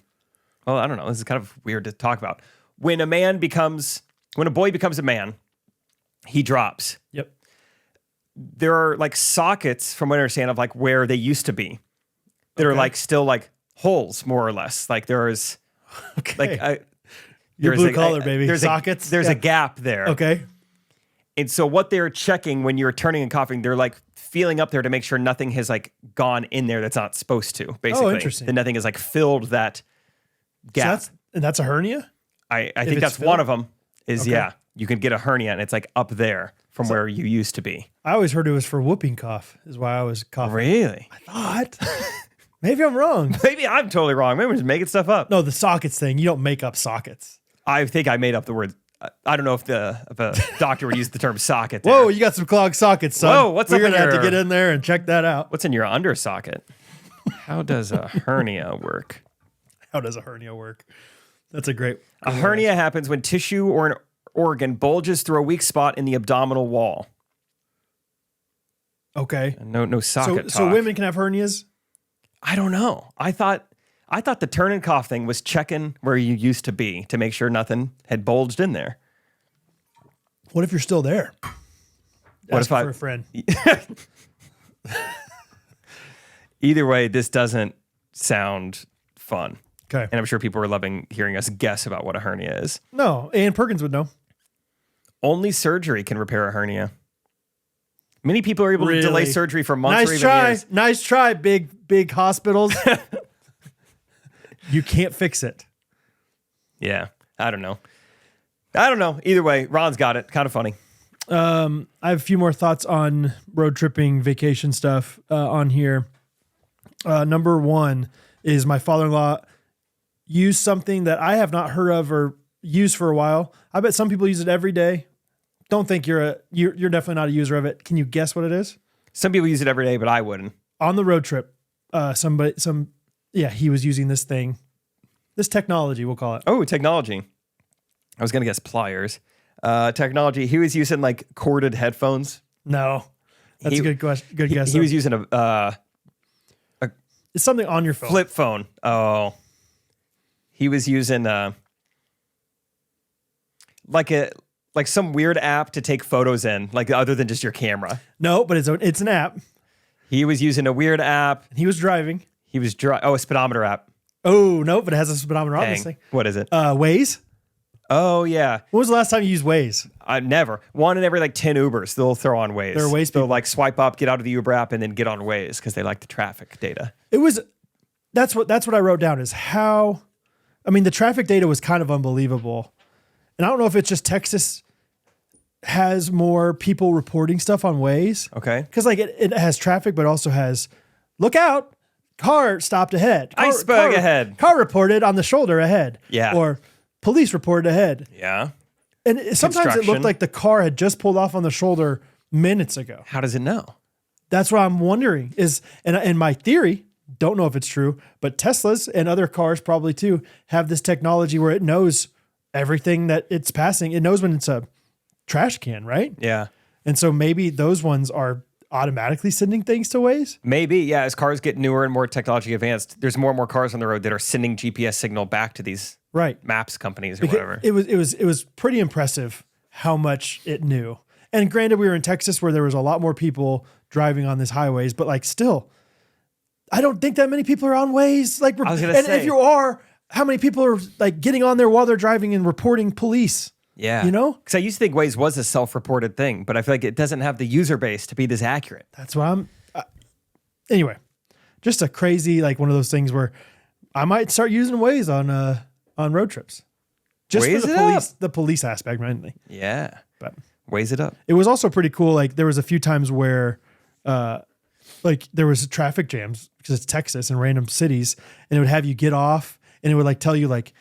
Well, I don't know. This is kind of weird to talk about. When a boy becomes a man, he drops. Yep. There are like sockets, from what I understand, of like where they used to be. That are like still like holes, more or less. Like there's Okay. like You're there's blue collar, baby. There's Sockets. There's Yeah. a gap there. Okay. And so what they're checking when you're turning and coughing, they're like feeling up there to make sure nothing has like gone in there that's not supposed to, basically. Oh, interesting. That nothing has like filled that gap. So that's a hernia? I think it's that's filled? one of them is, Okay. yeah, you can get a hernia and it's like up there from where you used to be. I always heard it was for whooping cough, is why I was coughing. Really? What? Maybe I'm wrong. Maybe I'm totally wrong. Maybe I'm just making stuff up. No, the sockets thing. You don't make up sockets. I think I made up the word. I don't know if a doctor would use the term socket there. Whoa, you got some clogged sockets, son. Whoa, what's We're up in gonna have to your- get in there and check that out. What's in your under socket? How does a hernia work? How does a hernia work? That's a great. A hernia happens when tissue or an organ bulges through a weak spot in the abdominal wall. Okay. No socket So talk. women can have hernias? I don't know. I thought the turn and cough thing was checking where you used to be to make sure nothing had bulged in there. What if you're still there? What Ask if I- for a friend? Either way, this doesn't sound fun. Okay. And I'm sure people are loving hearing us guess about what a hernia is. No, Ann Perkins would know. Only surgery can repair a hernia. Many people are able to delay Really? surgery for months or Nice even try. years. Nice try, big hospitals. You can't fix it. Yeah, I don't know. Either way, Ron's got it. Kind of funny. I have a few more thoughts on road tripping, vacation stuff on here. Number one is my father-in-law used something that I have not heard of or used for a while. I bet some people use it every day. Don't think you're definitely not a user of it. Can you guess what it is? Some people use it every day, but I wouldn't. On the road trip, it yeah, he was using this technology, we'll call it. Oh, technology. I was going to guess pliers. Technology. He was using like corded headphones. No, that's a good question. Good guess. He was using it's something on your phone. Flip phone. Oh, he was using like some weird app to take photos in, like other than just your camera. No, but it's an app. He was using a weird app. He was driving. He was a speedometer app. Oh no, but it has a speedometer on this thing. What is it? Waze. Oh yeah. When was the last time you used Waze? Never. One in every like 10 Ubers, they'll throw on Waze. They're Waze people. They'll like swipe up, get out of the Uber app, and then get on Waze because they like the traffic data. That's what I wrote down is how. I mean, the traffic data was kind of unbelievable, and I don't know if it's just Texas has more people reporting stuff on Waze. Okay. Because like it has traffic, but also has look out, car stopped ahead, iceberg ahead, car reported on the shoulder ahead. Yeah. Or police reported ahead. Yeah. And sometimes it looked like the car had just pulled off on the shoulder minutes ago. How does it know? That's what I'm wondering and my theory, don't know if it's true, but Teslas and other cars probably too have this technology where it knows everything that it's passing. It knows when it's a trash can, right? Yeah. And so maybe those ones are automatically sending things to Waze? Maybe, yeah. As cars get newer and more technology advanced, there's more and more cars on the road that are sending GPS signal back to these maps companies or whatever. It was pretty impressive how much it knew. And granted, we were in Texas where there was a lot more people driving on these highways, but like still, I don't think that many people are on Waze. Like, I was gonna say, if you are, how many people are like getting on there while they're driving and reporting police? Yeah. You know? Because I used to think Waze was a self-reported thing, but I feel like it doesn't have the user base to be this accurate. That's why anyway, just a crazy, like one of those things where I might start using Waze on road trips. Just Waze for the police aspect mainly. Yeah. But Waze it up. it was also pretty cool. Like there was a few times where like there was traffic jams because it's Texas and random cities, and it would have you get off and it would like tell you like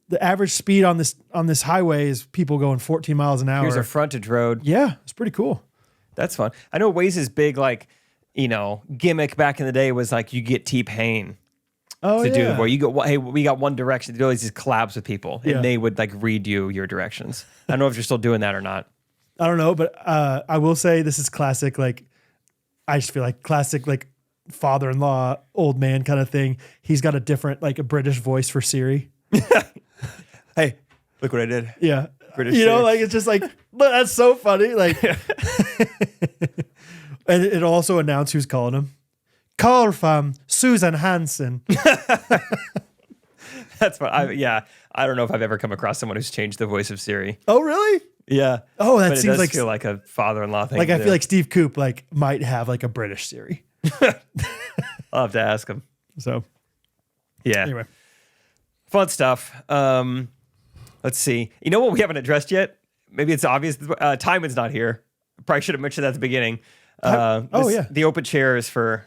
the average speed on this highway is people going 14 miles an hour. Here's a frontage road. Yeah, it's pretty cool. That's fun. I know Waze's big, like, gimmick back in the day was like you get T-Pain to do the voice. You go, hey, we got one direction to do these collabs with people, and Yeah. they would like read you your directions. I don't know if you're still doing that or not. I don't know, but I will say this is classic. Like, I just feel like classic, like father-in-law, old man kind of thing. He's got a different, like a British voice for Siri. Hey, look what I did. Yeah. British you know, Siri. like it's just like, but that's so funny. Like, and it'll also announce who's calling him. Call from Susan Hansen. That's fun. I don't know if I've ever come across someone who's changed the voice of Siri. Oh, really? Yeah. Oh, that but seems it does like feel like a father-in-law thing. like to I do. feel like Steve Coop like might have like a British Siri. I'll have to ask him. So Yeah. anyway, Fun stuff. Let's see. You know what we haven't addressed yet? Maybe it's obvious. Timon's not here. Probably should have mentioned that at the beginning. The open chairs for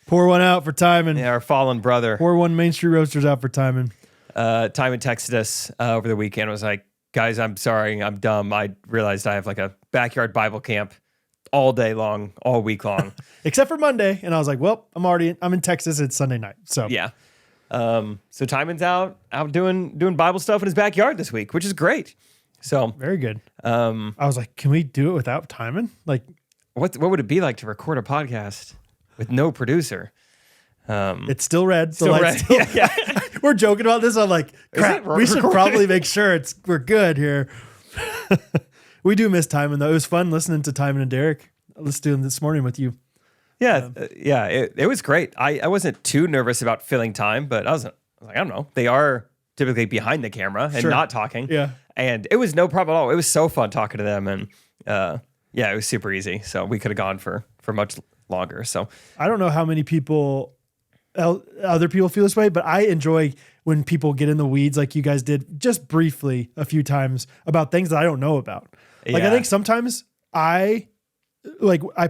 pour one out for Timon. our fallen brother. Pour one Main Street Roasters out for Timon. Timon texted us over the weekend. Was like, guys, I'm sorry, I'm dumb. I realized I have like a backyard Bible camp all day long, all week long, Except for Monday, and I was like, well, I'm in Texas. It's Sunday night, so yeah. So Timon's out doing Bible stuff in his backyard this week, which is great. So very good. I was like, can we do it without Timon? Like, what would it be like to record a podcast with no producer? it's still red. Still red. Yeah. We're joking about this. I'm like, crap. We should probably make sure we're good here. We do miss Timon though. It was fun listening to Timon and Derek. Let's do them this morning with you. Yeah, it was great. I wasn't too nervous about filling time, but I was like, I don't know. They are typically behind the camera and not talking. Yeah. And it was no problem at all. It was so fun talking to them. And it was super easy. So we could have gone for much longer. So I don't know how many other people feel this way, but I enjoy when people get in the weeds like you guys did just briefly a few times about things that I don't know about. Like, I think sometimes I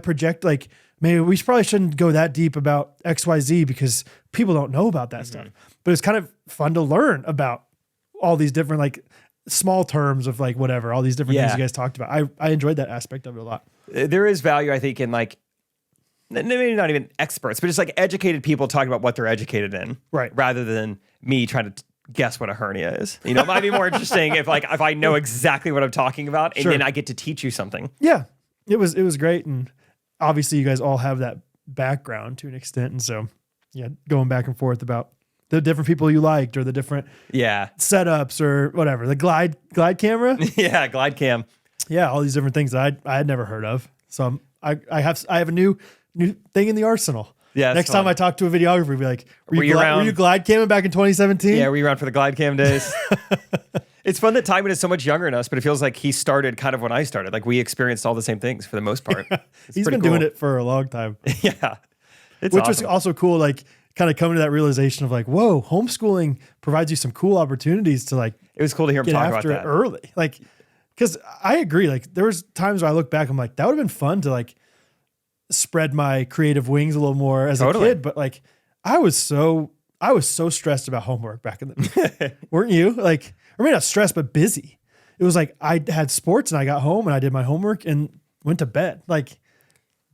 project like, maybe we probably shouldn't go that deep about XYZ because people don't know about that stuff. But it's kind of fun to learn about all these different like small terms of like whatever, all these different things you guys talked about. I enjoyed that aspect of it a lot. There is value, I think, in like maybe not even experts, but just like educated people talking about what they're educated in, Right. rather than me trying to guess what a hernia is. You know, it might be more interesting if I know exactly what I'm talking about, and then I get to teach you something. Yeah, it was great, and obviously you guys all have that background to an extent, and so yeah, going back and forth about the different people you liked or the different setups or whatever, the glide camera, glide cam, all these different things that I had never heard of. So I have a new thing in the arsenal. Yeah. Next time I talk to a videographer, we'll be like, were you glide camming back in 2017? Yeah, were you around for the glide cam days? It's fun that Timon is so much younger than us, but it feels like he started kind of when I started. Like we experienced all the same things for the most part. He's been doing it for a long time. Yeah. Which was also cool, like kind of coming to that realization of like, whoa, homeschooling provides you some cool opportunities to like. It was cool to hear him talk about that early. Like, because I agree. Like there was times where I look back, I'm like, that would have been fun to like spread my creative wings a little more as a kid. But like, I was so stressed about homework back in the weren't you? Like, or maybe not stressed, but busy. It was like I had sports and I got home and I did my homework and went to bed. Like,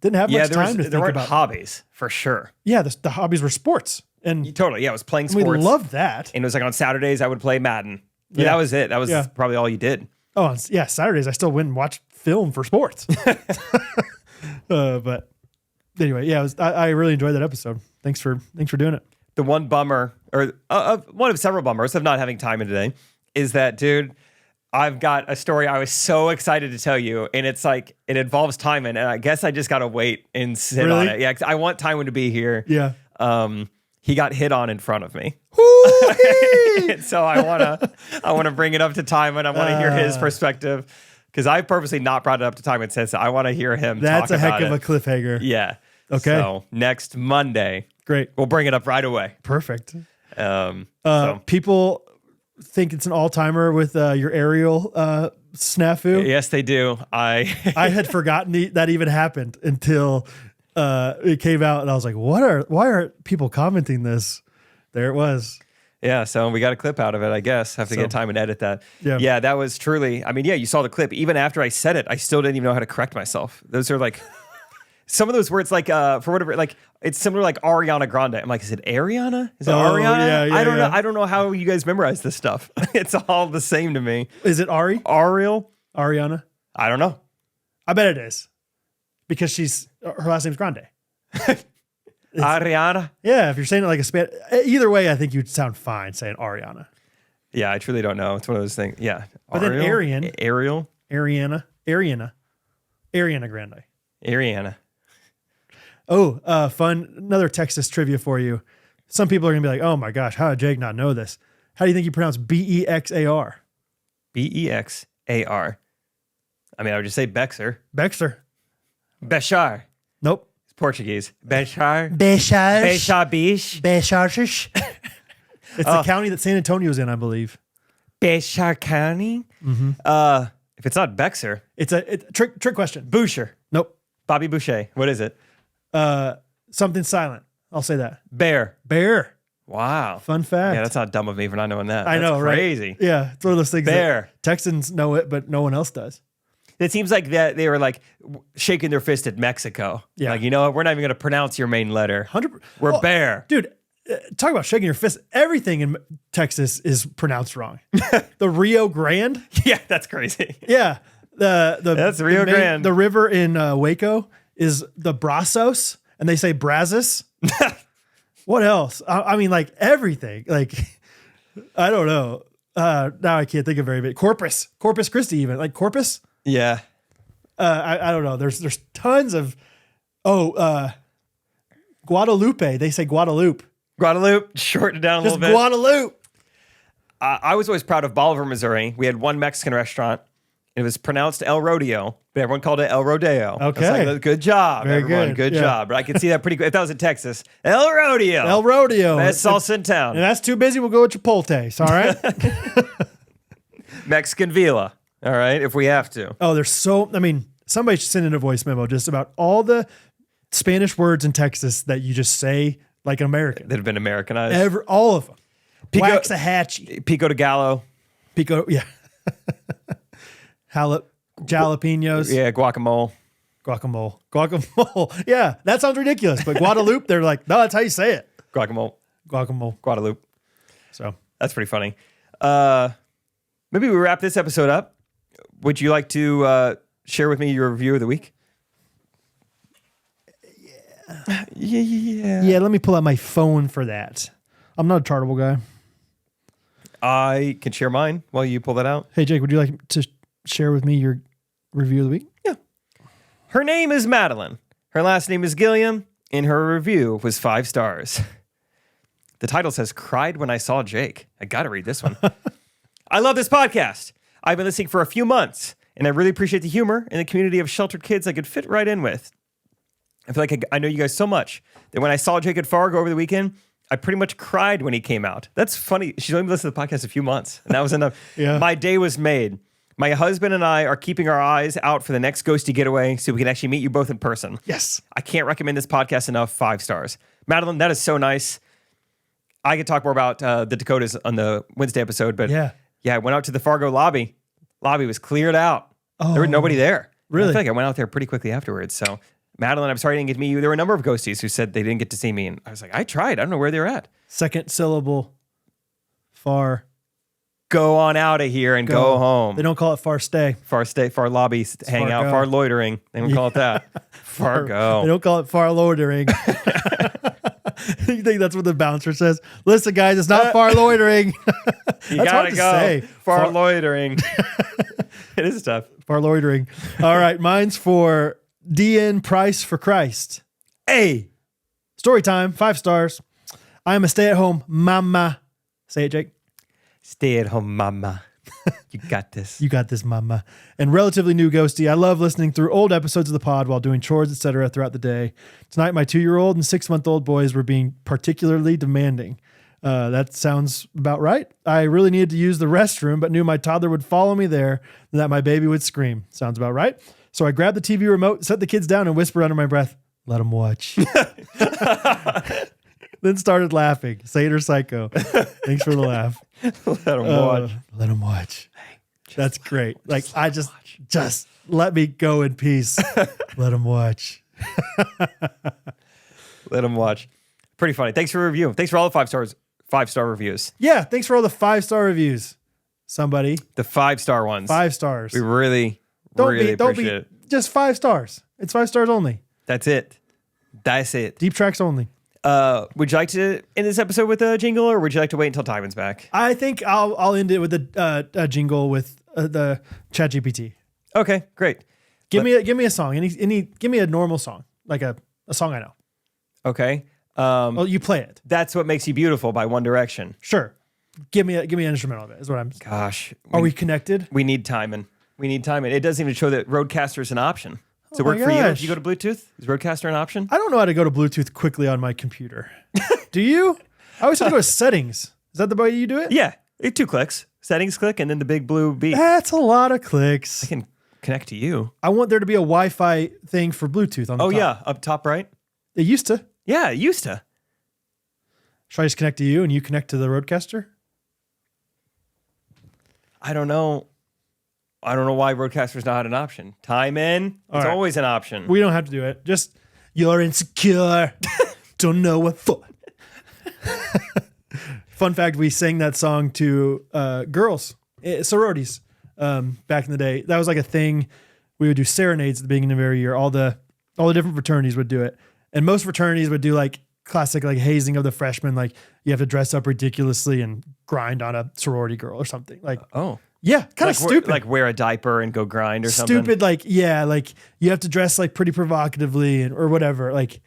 didn't have much time to think about. There weren't hobbies for sure. Yeah, the hobbies were sports. And totally, I was playing sports. We loved that. And it was like on Saturdays I would play Madden. Yeah, that was it. That was probably all you did. Oh, yeah, Saturdays I still went and watched film for sports. But anyway, yeah, I really enjoyed that episode. Thanks for doing it. The one bummer, or one of several bummers of not having time in today, is that, dude, I've got a story I was so excited to tell you, and it's like it involves Timon, and I guess I just gotta wait and sit on it. Yeah, 'cause I want Timon to be here. Yeah. He got hit on in front of me. So I wanna bring it up to Timon. I want to hear his perspective, because I've purposely not brought it up to Timon since I want to hear him. That's talk a heck about of a cliffhanger. Yeah. Okay. So next Monday, great. We'll bring it up right away. Perfect. So. People think it's an all-timer with your aerial snafu. Yes, they do. I had forgotten that even happened until it came out, and I was like, why are people commenting this? There it was. Yeah, so we got a clip out of it, I guess. Have to get time and edit that. Yeah, that was truly, I mean, yeah, you saw the clip. Even after I said it, I still didn't even know how to correct myself. Those are like, some of those words, like, for whatever, like, it's similar like Ariana Grande. I'm like, is it Ariana? Is it Ariana? Yeah, I don't know. I don't know how you guys memorize this stuff. It's all the same to me. Is it Ari? Ariel? Ariana? I don't know. I bet it is. Because her last name's Grande. Ariana? Yeah, if you're saying it like a Spanish, either way, I think you'd sound fine saying Ariana. Yeah, I truly don't know. It's one of those things. Yeah. But then Ariana Grande. Ariana. Oh, fun. Another Texas trivia for you. Some people are going to be like, oh my gosh, how did Jake not know this? How do you think you pronounce Bexar? Bexar. I mean, I would just say Bexar. Bechar. Nope. It's Portuguese. Bechar. Bechar. Bechar Beach. Bechar. It's the county that San Antonio's in, I believe. Bechar County? Mm-hmm. If it's not Bexar. It's a trick question. Boucher. Nope. Bobby Boucher. What is it? Something silent. I'll say that. Bear. Wow. Fun fact. Yeah, that's not dumb of me for not knowing that. I know, that's crazy. Right? Yeah, it's one of those things. Bear. Texans know it, but no one else does. It seems like that they were like shaking their fist at Mexico. Yeah. Like, you know what? We're not even going to pronounce your main letter. 100%. We're bear. Dude, talk about shaking your fist. Everything in Texas is pronounced wrong. The Rio Grande. Yeah, that's crazy. Yeah. That's Rio Grande. The river in Waco is the Brazos, and they say Brazos. What else? I mean, like everything. Like, I don't know. Now I can't think of very big. Corpus Christi, even like Corpus. Yeah. I don't know. There's tons of. Guadalupe. They say Guadalupe. Shorten it down a little bit. Guadalupe. I was always proud of Bolivar, Missouri. We had one Mexican restaurant. It was pronounced El Rodeo, but everyone called it El Rodeo. Okay. Like, good job, Very everyone. Good job. But I could see that pretty good. If that was in Texas, El Rodeo. Best salsa in town. And that's too busy. We'll go with Chipotle. All right. Mexican Villa. All right. If we have to. Oh, somebody should send in a voice memo just about all the Spanish words in Texas that you just say like an American. That have been Americanized. All of them. Waxahachie. Pico de Gallo. Yeah. Jalapenos. Yeah, guacamole. Guacamole. Yeah, that sounds ridiculous. But Guadalupe, they're like, no, that's how you say it. Guacamole. Guadalupe. So that's pretty funny. Maybe we wrap this episode up. Would you like to share with me your review of the week? Yeah, let me pull out my phone for that. I'm not a Chartable guy. I can share mine while you pull that out. Hey, Jake, would you like to share with me your review of the week? Yeah. Her name is Madeline. Her last name is Gilliam, and her review was 5 stars. The title says, Cried When I Saw Jake. I got to read this one. I love this podcast. I've been listening for a few months, and I really appreciate the humor and the community of sheltered kids I could fit right in with. I feel like I know you guys so much that when I saw Jake at Fargo over the weekend, I pretty much cried when he came out. That's funny. She's only listened to the podcast a few months, and that was enough. Yeah. My day was made. My husband and I are keeping our eyes out for the next ghosty getaway so we can actually meet you both in person. Yes. I can't recommend this podcast enough. 5 stars. Madeline, that is so nice. I could talk more about the Dakotas on the Wednesday episode, but yeah, I went out to the Fargo lobby. Lobby was cleared out. Oh, there was nobody there. Really? I feel like I went out there pretty quickly afterwards. So, Madeline, I'm sorry I didn't get to meet you. There were a number of ghosties who said they didn't get to see me, and I was like, I tried. I don't know where they're at. Second syllable, far. Go on out of here and go home. They don't call it far stay. Far stay, far lobby, hang out, far loitering. They don't call it that. Far go. They don't call it far loitering. You think that's what the bouncer says? Listen, guys, it's not far loitering. You gotta go. Say. Far loitering. It is tough. Far loitering. All right, mine's for DN Price for Christ. Hey. Story time, 5 stars. I am a stay-at-home mama. Say it, Jake. Stay-at-home mama. You got this. You got this, mama. And relatively new ghosty. I love listening through old episodes of the pod while doing chores, etc. throughout the day. Tonight, my 2-year-old and 6-month-old boys were being particularly demanding. That sounds about right. I really needed to use the restroom, but knew my toddler would follow me there and that my baby would scream. Sounds about right. So I grabbed the TV remote, set the kids down, and whispered under my breath, "Let them watch." Then started laughing. Sane or psycho. Thanks for the laugh. Let them watch. Let them watch. That's great. Like, I just let me go in peace. Let them watch. Let them watch. Pretty funny. Thanks for the review. Thanks for all the 5-star reviews. Yeah, thanks for all the 5-star reviews. Somebody. The 5-star ones. 5 stars. We really appreciate it. Just 5 stars. It's 5 stars only. That's it. That's it. Deep tracks only. Would you like to end this episode with a jingle, or would you like to wait until Tyman's back? I think I'll end it with a jingle with the ChatGPT. Okay, great. Give me a song. Give me a normal song, like a song I know. Okay. Well, you play it. That's What Makes You Beautiful by One Direction. Sure. Give me an instrumental of it. Is what I'm. Gosh. Are we connected? We need Tyman. It doesn't even show that Rodecaster is an option. Does it work for you if you go to Bluetooth? Is Rodecaster an option? I don't know how to go to Bluetooth quickly on my computer. Do you? I always have to go to settings. Is that the way you do it? Yeah. 2 clicks. Settings click and then the big blue beep. That's a lot of clicks. I can connect to you. I want there to be a Wi-Fi thing for Bluetooth on the top. Oh, yeah. Up top right? It used to. Yeah, it used to. Should I just connect to you and you connect to the Rodecaster? I don't know why Rodecaster's not an option. It's always an option. We don't have to do it. Just, you're insecure. Don't know what for. Fun fact, we sang that song to girls, sororities, back in the day. That was like a thing. We would do serenades at the beginning of every year. All the different fraternities would do it. And most fraternities would do like classic like hazing of the freshmen. Like you have to dress up ridiculously and grind on a sorority girl or something. Like, oh. Yeah, kind of stupid. Like wear a diaper and go grind or something. Stupid, like you have to dress like pretty provocatively or whatever. Like,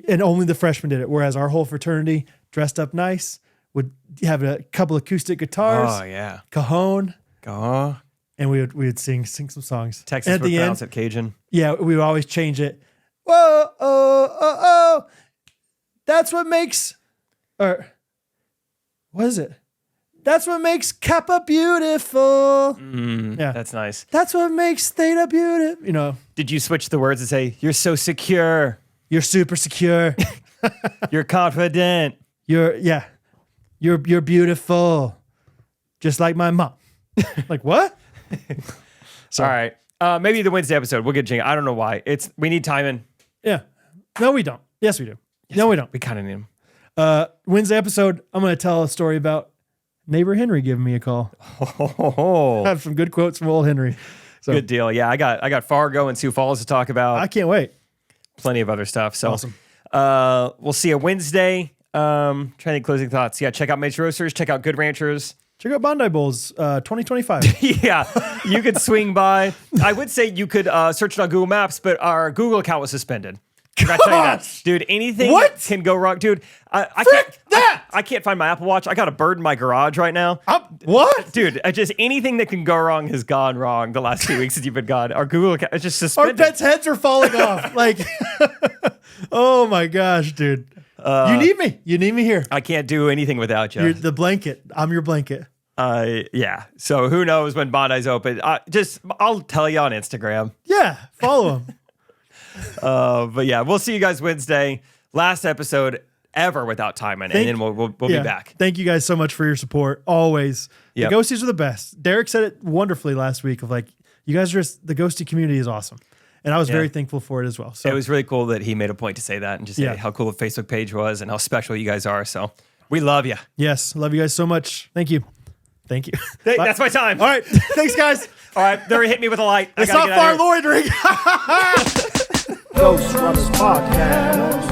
and only the freshmen did it. Whereas our whole fraternity dressed up nice, would have a couple acoustic guitars. Oh yeah, cajon. Oh. And we would sing some songs. Texas would pronounce it Cajun. Yeah, we would always change it. Whoa, oh, that's what makes, or what is it? That's what makes Kappa beautiful. Yeah, that's nice. That's what makes Theta beautiful. You know. Did you switch the words and say, "You're so secure. You're super secure. You're confident. You're beautiful, just like my mom." Like what? So, all right. Maybe the Wednesday episode. We'll get jingle. I don't know why. We need timing. Yeah. No, we don't. Yes, we do. No, we don't. We kind of need them. Wednesday episode, I'm going to tell a story about neighbor Henry giving me a call. I have some good quotes from old Henry. So, good deal. Yeah, I got Fargo and Sioux Falls to talk about. I can't wait. Plenty of other stuff. So awesome. We'll see you Wednesday. Trying to think closing thoughts. Yeah, check out Major Roasters. Check out Good Ranchers. Check out Bondi Bowls 2025. Yeah, you could swing by. I would say you could search it on Google Maps, but our Google account was suspended. I tell you that. Dude, anything can go wrong. Dude, I can't find my Apple Watch. I got a bird in my garage right now. What? Dude, just anything that can go wrong has gone wrong the last 2 weeks since you've been gone. Our Google account is just suspended. Our pets' heads are falling off. Like, oh my gosh, dude. You need me. You need me here. I can't do anything without you. You're the blanket. I'm your blanket. Yeah. So who knows when Bondi's open? I'll tell you on Instagram. Yeah, follow him. But yeah, we'll see you guys Wednesday. Last episode ever without timing, and then we'll be back. Thank you guys so much for your support. Always. Yep. The Ghosties are the best. Derek said it wonderfully last week of like, you guys are just, the Ghosty community is awesome. And I was very thankful for it as well. So it was really cool that he made a point to say that and just say how cool the Facebook page was and how special you guys are. So we love you. Yes. Love you guys so much. Thank you. Thank you. That's my time. All right. Thanks, guys. All right. They're hit me with a light. It's not far loitering. Ghostrunners Podcast.